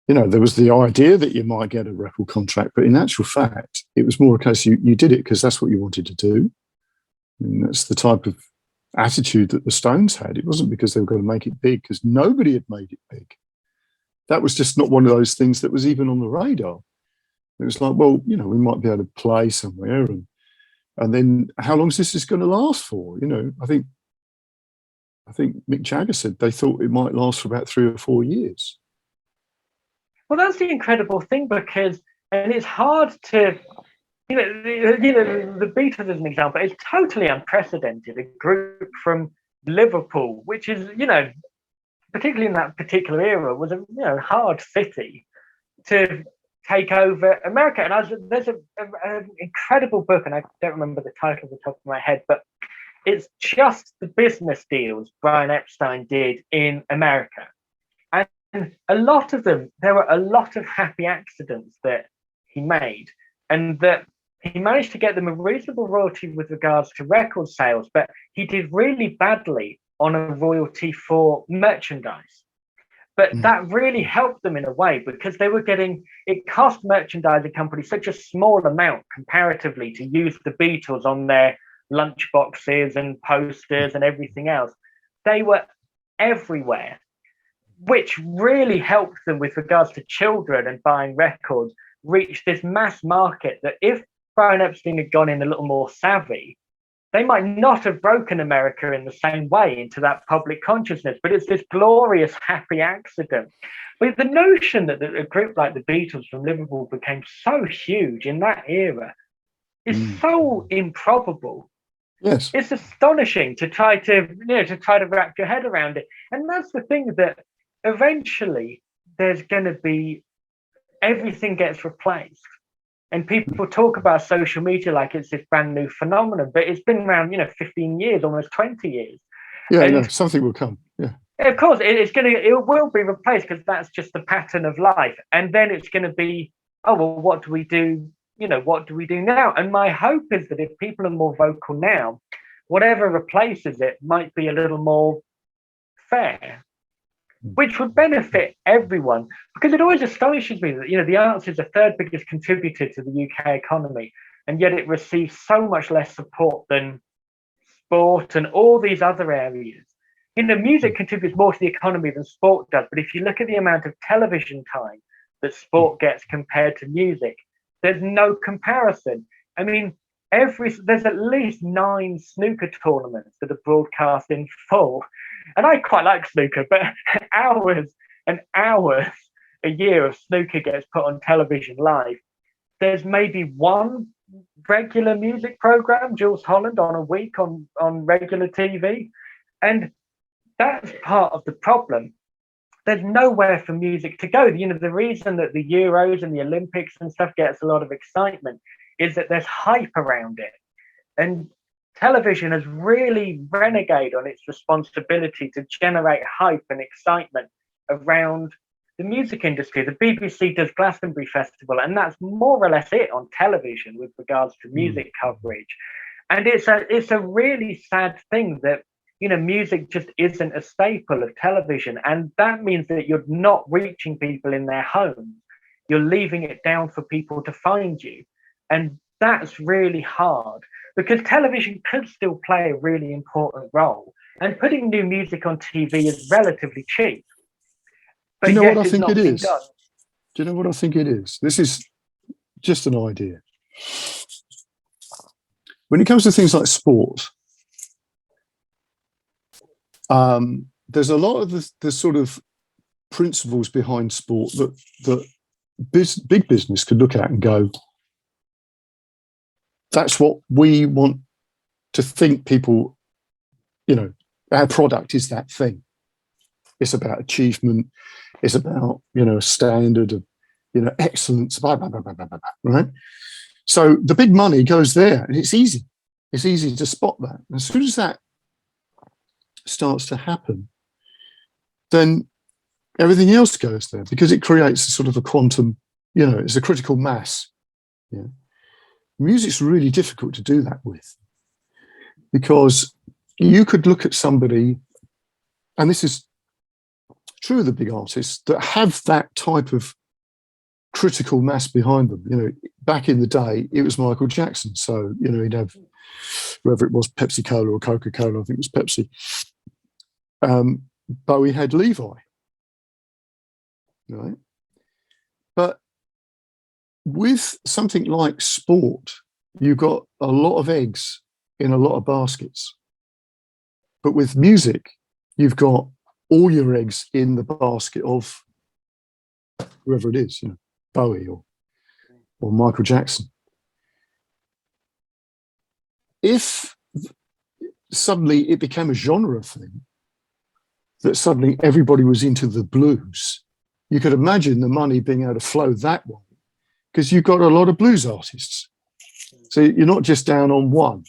A: there was the idea that you might get a record contract, but in actual fact, it was more a case you did it because that's what you wanted to do. And that's the type of attitude that the Stones had. It wasn't because they were going to make it big, because nobody had made it big. That was just not one of those things that was even on the radar. It was like, well, we might be able to play somewhere, and then how long is this going to last for? I think Mick Jagger said they thought it might last for about 3 or 4 years.
B: Well, that's the incredible thing, and it's hard to, the Beatles as an example is totally unprecedented. A group from Liverpool, which is, particularly in that particular era, was a hard city to take over America. And there's an incredible book, and I don't remember the title off the top of my head, but it's just the business deals Brian Epstein did in America. And a lot of them, there were a lot of happy accidents that he made, and that he managed to get them a reasonable royalty with regards to record sales, but he did really badly on a royalty for merchandise. But that really helped them in a way, because they were it cost merchandising companies such a small amount comparatively to use the Beatles on their lunchboxes and posters and everything else. They were everywhere, which really helped them with regards to children and buying records, reach this mass market that if Brian Epstein had gone in a little more savvy, they might not have broken America in the same way into that public consciousness. But it's this glorious, happy accident. But the notion that a group like the Beatles from Liverpool became so huge in that era is so improbable.
A: Yes,
B: it's astonishing to try to wrap your head around it. And that's the thing, that eventually there's going to be, everything gets replaced. And people talk about social media like it's this brand new phenomenon, but it's been around, 15 years, almost 20 years.
A: Yeah, something will come. Yeah.
B: Of course, it will be replaced, because that's just the pattern of life. And then it's going to be, oh, well, what do we do? What do we do now? And my hope is that if people are more vocal now, whatever replaces it might be a little more fair, which would benefit everyone. Because it always astonishes me that, the arts is the third biggest contributor to the UK economy, and yet it receives so much less support than sport and all these other areas. Music contributes more to the economy than sport does. But if you look at the amount of television time that sport gets compared to music, there's no comparison. I mean, there's at least 9 snooker tournaments that are broadcast in full. And I quite like snooker, but hours an hour a year of snooker gets put on television live, there's maybe one regular music program, Jules Holland, on a week on regular TV. And that's part of the problem. There's nowhere for music to go. You know, the reason that the Euros and the Olympics and stuff gets a lot of excitement is that there's hype around it. And television has really renegated on its responsibility to generate hype and excitement around the music industry. The BBC does Glastonbury Festival, and that's more or less it on television with regards to music coverage. And it's a really sad thing that, you know, music just isn't a staple of television. And that means that you're not reaching people in their homes. You're leaving it down for people to find you. And that's really hard, because television could still play a really important role. And putting new music on TV is relatively cheap. But
A: do you know what I think it is?
B: Done.
A: Do you know what I think it is? This is just an idea. When it comes to things like sport, there's a lot of the sort of principles behind sport that big business could look at and go, that's what we want to think people, you know, our product is that thing. It's about achievement. It's about, you know, a standard of, you know, excellence, blah, blah, blah, blah, blah, blah, right? So the big money goes there, and it's easy. It's easy to spot that. And as soon as that starts to happen, then everything else goes there, because it creates a sort of a quantum, you know, it's a critical mass. Yeah. Music's really difficult to do that with, because you could look at somebody, and this is true of the big artists that have that type of critical mass behind them. You know, back in the day, it was Michael Jackson. So, you know, he'd have, whether it was Pepsi Cola or Coca-Cola, I think it was Pepsi. Bowie had Levi, right? But with something like sport, you've got a lot of eggs in a lot of baskets. But with music, you've got all your eggs in the basket of whoever it is, you know, Bowie or Michael Jackson. If suddenly it became a genre thing, that suddenly everybody was into the blues, you could imagine the money being able to flow that way, because you've got a lot of blues artists. So you're not just down on one.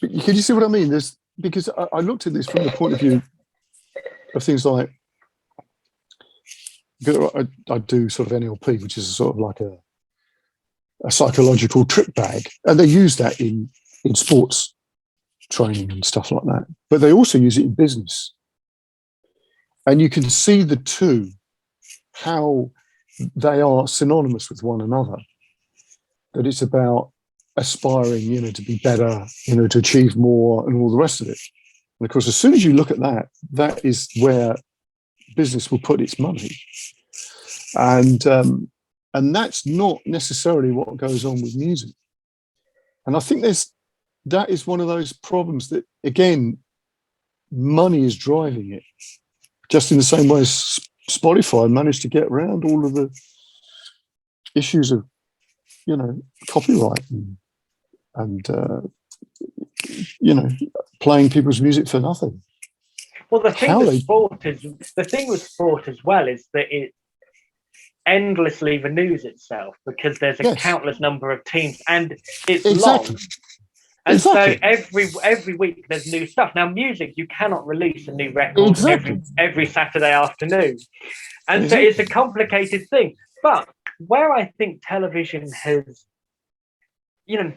A: But can you see what I mean? Because I looked at this from the point of view of things like, I do sort of NLP, which is sort of like a psychological trick bag, and they use that in sports training and stuff like that. But they also use it in business, and you can see the two, how they are synonymous with one another. That it's about aspiring, you know, to be better, you know, to achieve more, and all the rest of it. And of course, as soon as you look at that, that is where business will put its money. And that's not necessarily what goes on with music. And I think that is one of those problems that, again, money is driving it. Just in the same way as Spotify managed to get around all of the issues of, you know, copyright and you know, playing people's music for nothing.
B: Well, the thing with sport as well is that it endlessly renews itself, because there's a countless number of teams, and it's long. And so every week there's new stuff. Now, music, you cannot release a new record every Saturday afternoon. And so it's a complicated thing. But where I think television has, you know,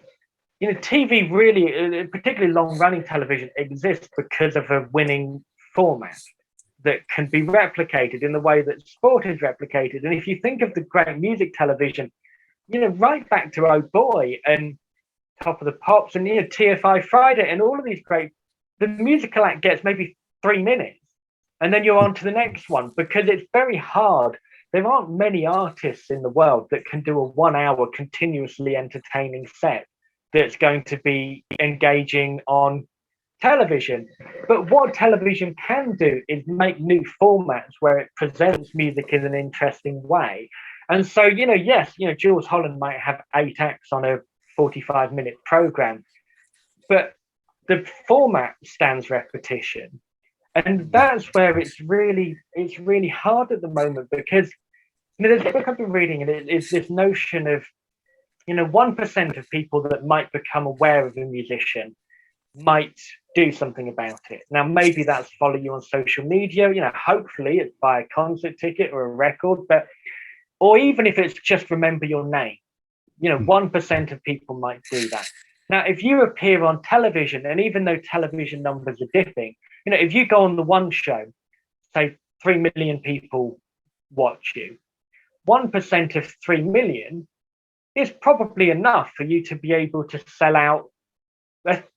B: TV really, particularly long-running television, exists because of a winning format that can be replicated in the way that sport is replicated. And if you think of the great music television, you know, right back to Oh Boy and Top of the Pops and, you know, TFI Friday and all of these the musical act gets maybe 3 minutes, and then you're on to the next one, because it's very hard. There aren't many artists in the world that can do a 1 hour continuously entertaining set that's going to be engaging on television. But what television can do is make new formats where it presents music in an interesting way. And so, yes, Jules Holland might have 8 acts on a 45-minute program, but the format stands repetition. And that's where it's really hard at the moment, because there's a book I've been reading, and it's this notion of 1% of people that might become aware of a musician might do something about it. Now, maybe that's follow you on social media, hopefully it's buy a concert ticket or a record, or even if it's just remember your name, 1% of people might do that. Now, if you appear on television, and even though television numbers are dipping, if you go on the one show, say 3 million people watch you, 1% of 3 million is probably enough for you to be able to sell out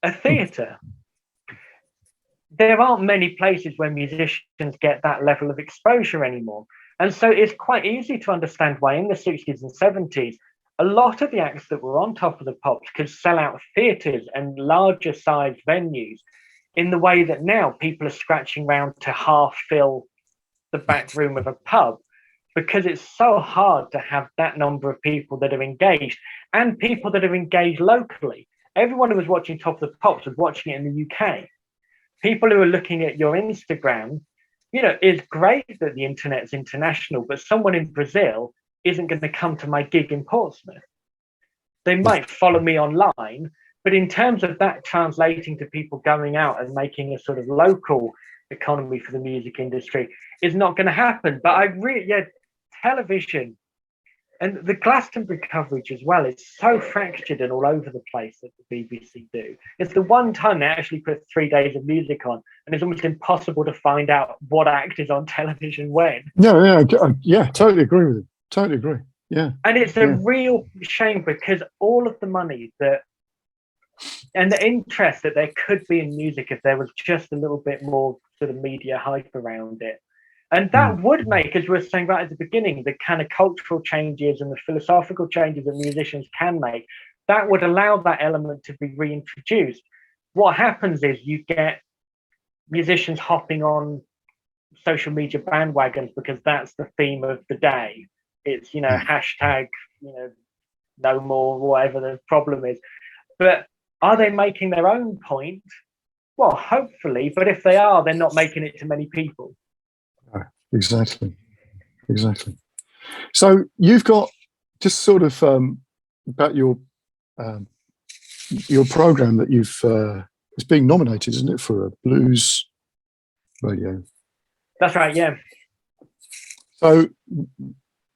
B: a theatre. There aren't many places where musicians get that level of exposure anymore. And so it's quite easy to understand why in the 60s and 70s, a lot of the acts that were on Top of the Pops could sell out theatres and larger sized venues in the way that now people are scratching around to half fill the back room of a pub, because it's so hard to have that number of people that are engaged, and people that are engaged locally. Everyone who was watching Top of the Pops was watching it in the UK. People who are looking at your Instagram, it's great that the internet's international, but someone in Brazil isn't going to come to my gig in Portsmouth. They might follow me online, but in terms of that translating to people going out and making a sort of local economy for the music industry is not going to happen. But television and the Glastonbury coverage as well is so fractured and all over the place that the BBC do. It's the one time they actually put 3 days of music on, and it's almost impossible to find out what act is on television when.
A: Yeah, totally agree with you. Totally agree. Yeah.
B: And it's a real shame, because all of the money and the interest that there could be in music, if there was just a little bit more sort of media hype around it. And that would make, as we were saying right at the beginning, the kind of cultural changes and the philosophical changes that musicians can make, that would allow that element to be reintroduced. What happens is you get musicians hopping on social media bandwagons because that's the theme of the day. It's, hashtag, no more, whatever the problem is. But are they making their own point? Well, hopefully, but if they are, they're not making it to many people.
A: Exactly. So you've got just sort of about your program that you've it's being nominated, isn't it, for a blues radio? That's
B: right. Yeah.
A: So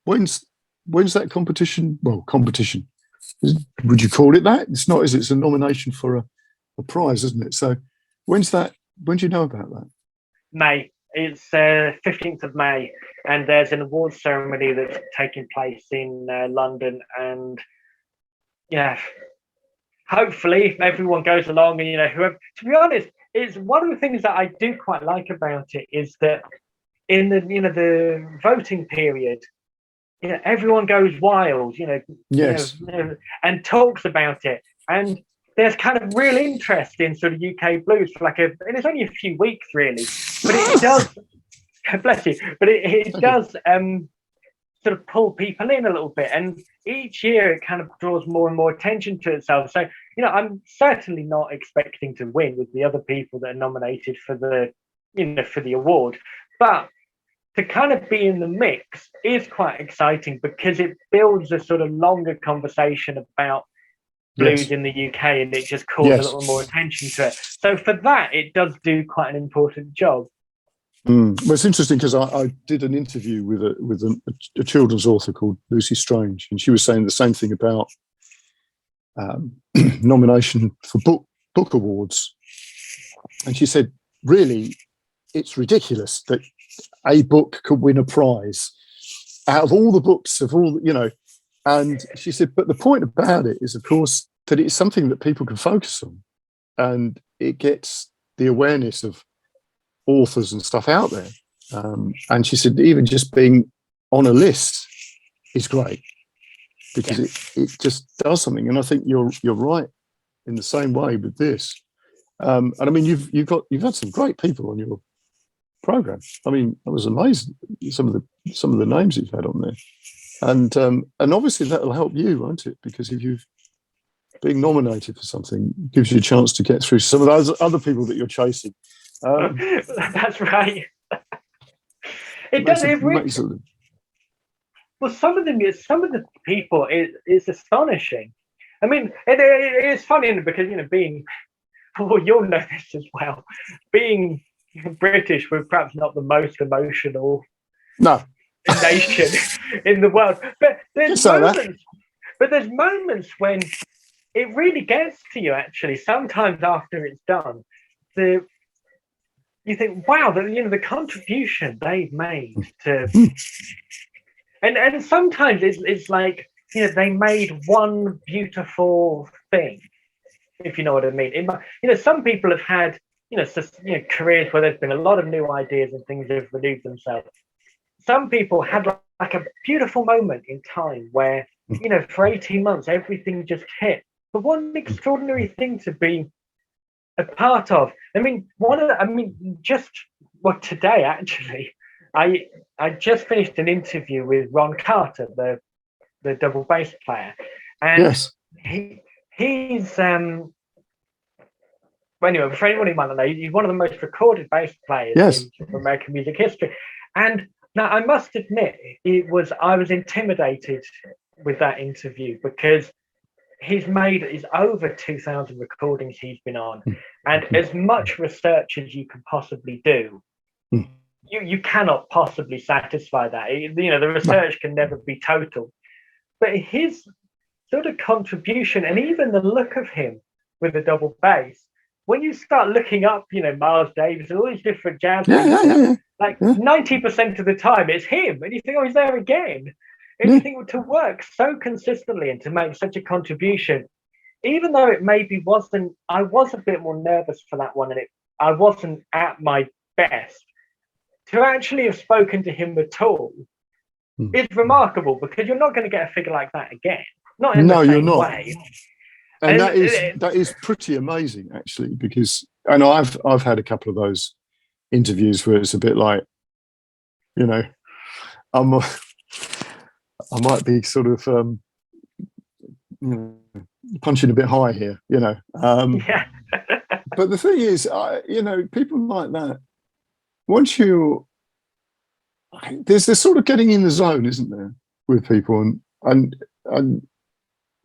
A: when's that competition? Well, competition. Would you call it that? It's not, is it? It's a nomination for a prize, isn't it? So when's that? When do you know about that?
B: May. It's 15th of May, and there's an awards ceremony that's taking place in London. And hopefully if everyone goes along, and whoever. To be honest, it's one of the things that I do quite like about it is that in the voting period, everyone goes wild, and talks about it, and there's kind of real interest in sort of UK blues for and it's only a few weeks really, but it does, bless you, but it does sort of pull people in a little bit, and each year it kind of draws more and more attention to itself. So, I'm certainly not expecting to win with the other people that are nominated for the award, but to kind of be in the mix is quite exciting, because it builds a sort of longer conversation about blues in the UK, and it just calls a little more attention to it. So for that, it does do quite an important job.
A: Well, it's interesting because I did an interview with a children's author called Lucy Strange, and she was saying the same thing about nomination for book awards. And she said, really, it's ridiculous that a book could win a prize out of all the books of all, and she said, but the point about it is, of course, that it's something that people can focus on, and it gets the awareness of authors and stuff out there. And she said, even just being on a list is great, because it just does something. And I think you're right in the same way with this. And I mean, you've had some great people on your program. I mean, I was amazed at some of the names you've had on there, and obviously that'll help you, won't it? Because if you've being nominated for something gives you a chance to get through some of those other people that you're chasing.
B: That's right. It does. Well, some of the people, it's astonishing. I mean, it's funny because being, well, you'll know this as well. Being British, we're perhaps not the most emotional nation in the world, but there's moments when it really gets to you. Actually, sometimes after it's done, you think, wow, the contribution they've made to, and sometimes it's like they made one beautiful thing, if you know what I mean. Some people have had careers where there's been a lot of new ideas and things have renewed themselves. Some people had like a beautiful moment in time where for 18 months everything just hit. But what an extraordinary thing to be a part of. I mean, today actually, I just finished an interview with Ron Carter, the double bass player, and
A: yes.
B: he's anyway, for anyone who might not know, he's one of the most recorded bass players in American music history. And now I must admit, I was intimidated with that interview because he's over 2,000 recordings he's been on, and as much research as you can possibly do, you cannot possibly satisfy that. The research can never be total, but his sort of contribution and even the look of him with the double bass, when you start looking up, Miles Davis and all these different jazz people, 90% of the time it's him, and you think, oh, he's there again. And you think, to work so consistently and to make such a contribution, even though it maybe wasn't, I was a bit more nervous for that one, and I wasn't at my best. To actually have spoken to him at all is remarkable, because you're not going to get a figure like that again. Not in the same way.
A: And that is pretty amazing, actually, because I've had a couple of those interviews where it's a bit like, I might be sort of punching a bit high here, But the thing is, people like that, once there's this sort of getting in the zone, isn't there, with people, and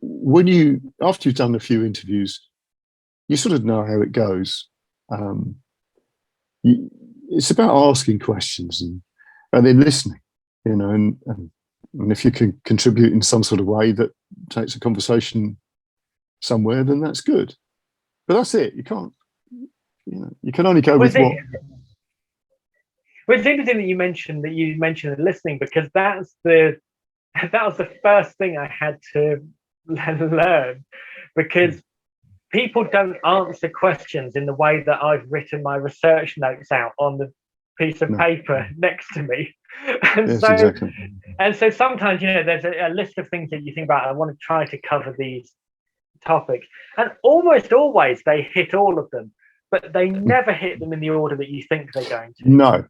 A: when after you've done a few interviews, you sort of know how it goes. It's about asking questions and then listening, and if you can contribute in some sort of way that takes a conversation somewhere, then that's good. But that's it. You can't, you can only go with what.
B: Well, it's interesting that you mentioned the listening, because that was the first thing I had to learn, because people don't answer questions in the way that I've written my research notes out on the piece of paper next to me. And so sometimes, there's a list of things that you think about. I want to try to cover these topics, and almost always they hit all of them, but they never hit them in the order that you think they're going to.
A: No,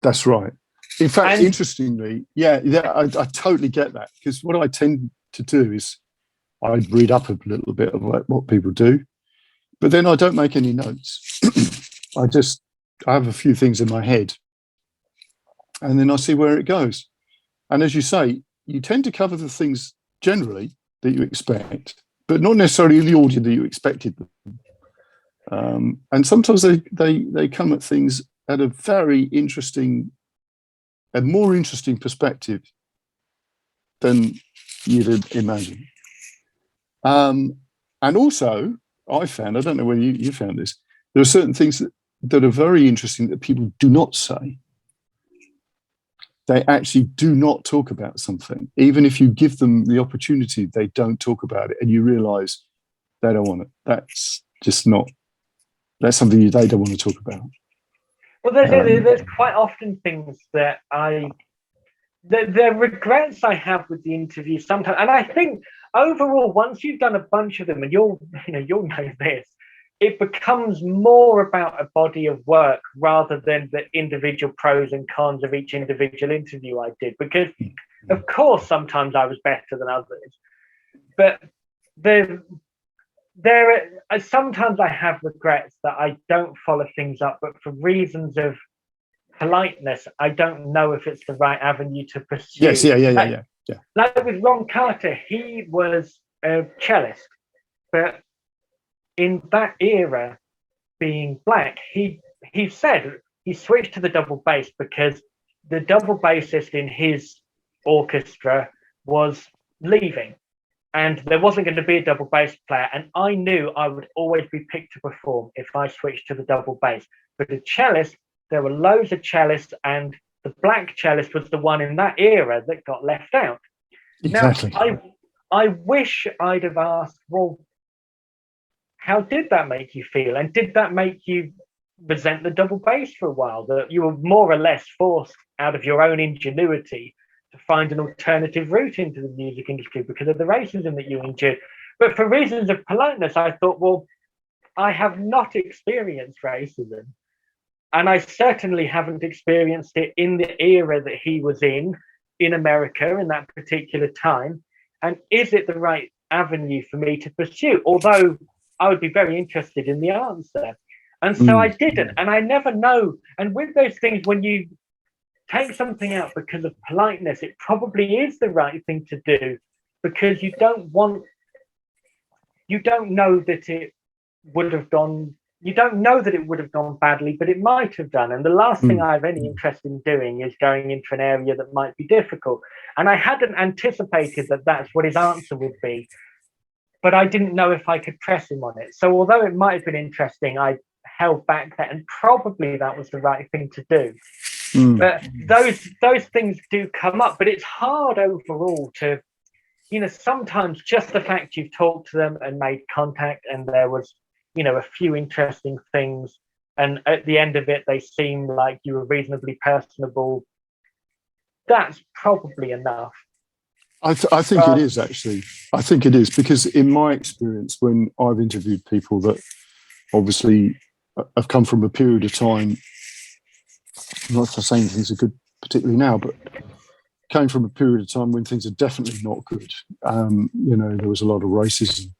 A: that's right. In fact, interestingly, I totally get that, because what I tend to do is I read up a little bit of what people do, but then I don't make any notes. I have a few things in my head, and then I see where it goes. And as you say, you tend to cover the things generally that you expect, but not necessarily in the order that you expected them. And sometimes they come at things at a very interesting, a more interesting perspective than you'd imagine. And also, I found, I don't know whether you found this, there are certain things that are very interesting that people do not say. They actually do not talk about something. Even if you give them the opportunity, they don't talk about it, and you realise they don't want it. That's just not, that's something they don't want to talk about.
B: Well, there's quite often things that the regrets I have with the interview sometimes, and I think overall, once you've done a bunch of them, and you'll know this, it becomes more about a body of work rather than the individual pros and cons of each individual interview I did. Because, of course, sometimes I was better than others, but sometimes I have regrets that I don't follow things up, but for reasons of politeness, I don't know if it's the right avenue to pursue.
A: Yes, yeah.
B: Like with Ron Carter, he was a cellist, but in that era, being black, he said he switched to the double bass because the double bassist in his orchestra was leaving, and there wasn't going to be a double bass player, and I knew I would always be picked to perform if I switched to the double bass. But the cellist, there were loads of cellists, and the black cellist was the one in that era that got left out.
A: Exactly.
B: Now, I wish I'd have asked, well, how did that make you feel? And did that make you resent the double bass for a while? That you were more or less forced out of your own ingenuity to find an alternative route into the music industry because of the racism that you endured. But for reasons of politeness, I thought, well, I have not experienced racism. And I certainly haven't experienced it in the era that he was in America in that particular time. And is it the right avenue for me to pursue? Although I would be very interested in the answer. And so I didn't. And I never know. And with those things, when you take something out because of politeness, it probably is the right thing to do, because you don't know that it would have gone, you don't know that it would have gone badly, but it might have done. And the last thing I have any interest in doing is going into an area that might be difficult. And I hadn't anticipated that that's what his answer would be, but I didn't know if I could press him on it. So although it might have been interesting, I held back that, and probably that was the right thing to do. But those things do come up, but it's hard overall to, sometimes just the fact you've talked to them and made contact and there was, a few interesting things, and at the end of it, they seem like you were reasonably personable. That's probably enough.
A: I think it is, actually. I think it is, because in my experience, when I've interviewed people that obviously have come from a period of time, I'm not saying things are good particularly now, but came from a period of time when things are definitely not good. There was a lot of racism.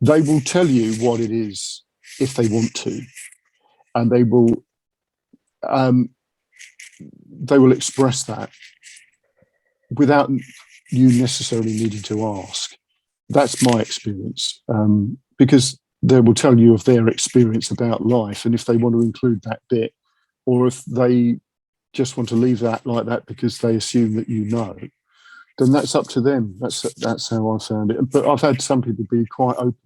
A: They will tell you what it is if they want to, and they will express that without you necessarily needing to ask. That's my experience, because they will tell you of their experience about life, and if they want to include that bit, or if they just want to leave that like that because they assume that then that's up to them. That's how I found it. But I've had some people be quite open,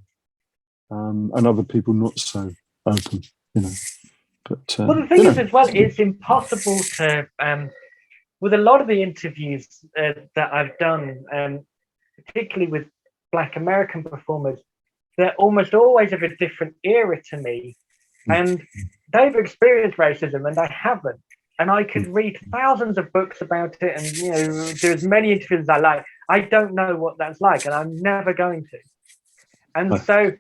A: and other people not so open. But
B: well, the thing is, as well, it's impossible to. With a lot of the interviews that I've done, particularly with Black American performers, they're almost always of a different era to me. And they've experienced racism and I haven't. And I could read thousands of books about it and, do as many interviews as I like. I don't know what that's like, and I'm never going to. And so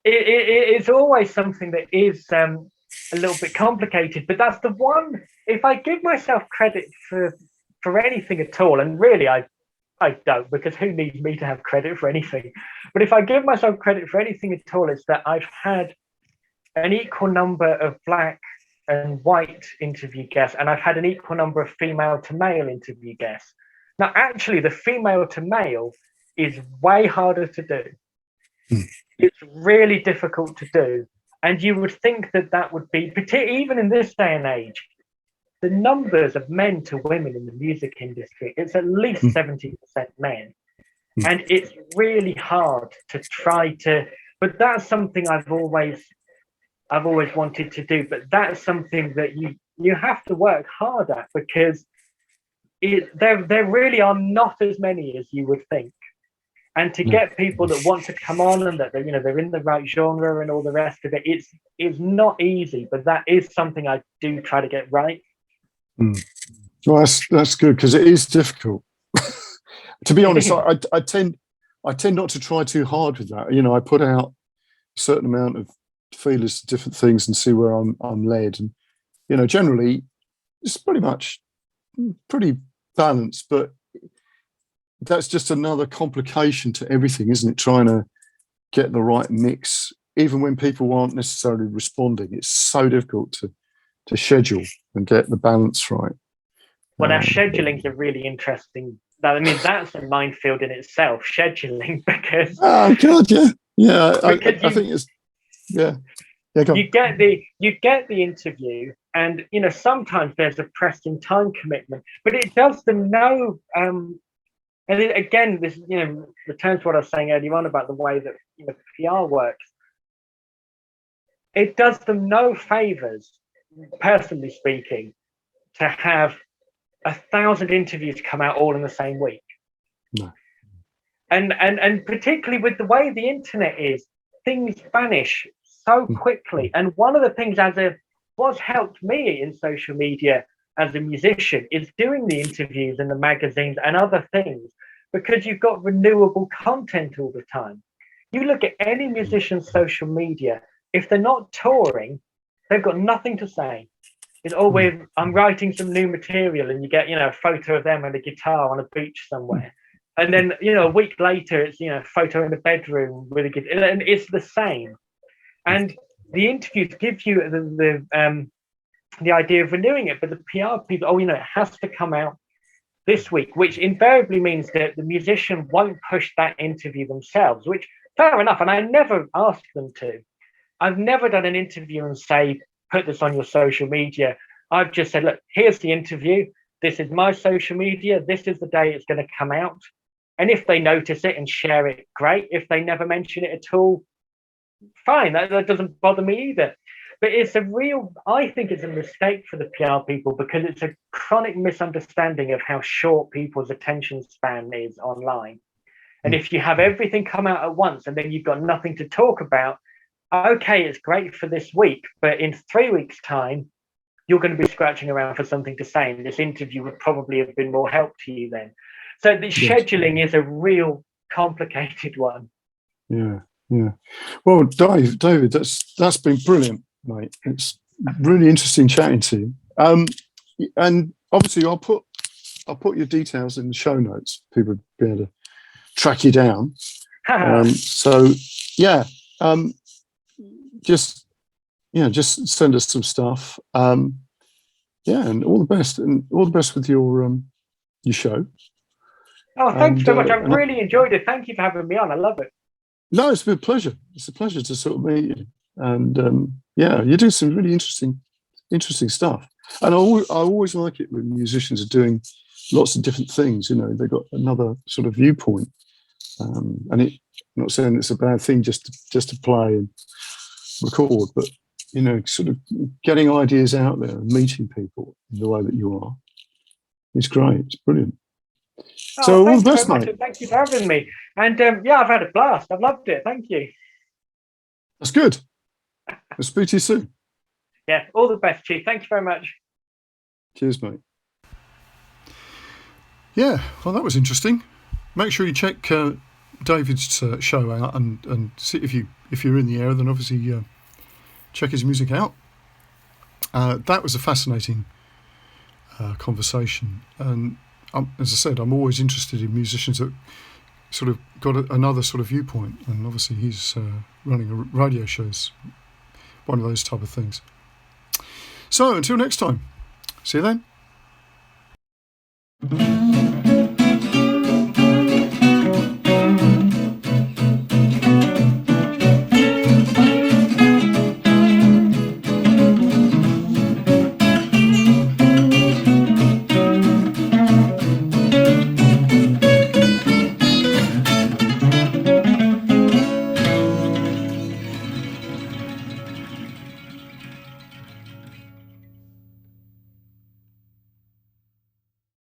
B: it's always something that is a little bit complicated, but that's the one, if I give myself credit for anything at all, and really I don't, because who needs me to have credit for anything? But if I give myself credit for anything at all, it's that I've had an equal number of Black and white interview guests, and I've had an equal number of female to male interview guests. Now, actually, the female to male is way harder to do. It's really difficult to do. And you would think that would be, even in this day and age, the numbers of men to women in the music industry, it's at least 70% men. And it's really hard to try to, but that's something I've always wanted to do. But that's something that you have to work hard at, because there really are not as many as you would think. And to get people that want to come on and that they're in the right genre and all the rest of it, it's not easy, but that is something I do try to get right.
A: Well, that's good, because it is difficult. To be honest, I tend not to try too hard with that. I put out a certain amount of feelers to different things and see where I'm led. And generally it's pretty balanced, but that's just another complication to everything, isn't it? Trying to get the right mix, even when people aren't necessarily responding. It's so difficult to schedule and get the balance right.
B: Well, now scheduling's a really interesting. I mean, that's a minefield in itself, scheduling, because
A: oh god, yeah. I think it's yeah. Go on.
B: You get the interview, and sometimes there's a pressing time commitment, but it does them no. And again, this returns to what I was saying earlier on about the way that PR works. It does them no favors, personally speaking, to have 1,000 interviews come out all in the same week.
A: No.
B: And particularly with the way the internet is, things vanish so quickly. And one of the things what's helped me in social media as a musician is doing the interviews and the magazines and other things, because you've got renewable content all the time. You look at any musician's social media, if they're not touring, they've got nothing to say. It's always, I'm writing some new material, and you get, a photo of them and a guitar on a beach somewhere. And then, a week later, it's, a photo in the bedroom with a guitar, and it's the same. And the interviews give you the idea of renewing it, but the PR people, it has to come out this week, which invariably means that the musician won't push that interview themselves, which fair enough. And I never ask them to. I've never done an interview and say, put this on your social media. I've just said, look, here's the interview. This is my social media. This is the day it's going to come out. And if they notice it and share it, great. If they never mention it at all, fine. That doesn't bother me either. But I think it's a mistake for the PR people, because it's a chronic misunderstanding of how short people's attention span is online. And if you have everything come out at once and then you've got nothing to talk about, okay, it's great for this week, but in 3 weeks' time, you're going to be scratching around for something to say, and this interview would probably have been more help to you then. So the scheduling is a real complicated one.
A: Yeah. Well, David, that's been brilliant, mate. It's really interesting chatting to you. And obviously, I'll put your details in the show notes. People will be able to track you down. Just send us some stuff. And all the best, with your show.
B: Oh, thanks so much. I've really enjoyed it. Thank you for having me on. I love it.
A: No, it's been a pleasure. It's a pleasure to sort of meet you. And you do some really interesting stuff. And I always like it when musicians are doing lots of different things. They've got another sort of viewpoint. And I'm not saying it's a bad thing just to play and record, but sort of getting ideas out there and meeting people in the way that you are is great. It's brilliant. So all the best, mate.
B: Thank you for having me. And I've had a blast. I've loved it. Thank you.
A: That's good. I'll speak to you soon.
B: Yeah, all the best, Chief. Thank you very much.
A: Cheers, mate. Yeah, well, that was interesting. Make sure you check David's show out and see if you're in the area, then obviously check his music out. That was a fascinating conversation, and as I said, I'm always interested in musicians that sort of got another sort of viewpoint, and obviously he's running a radio show is one of those type of things. So until next time, see you then.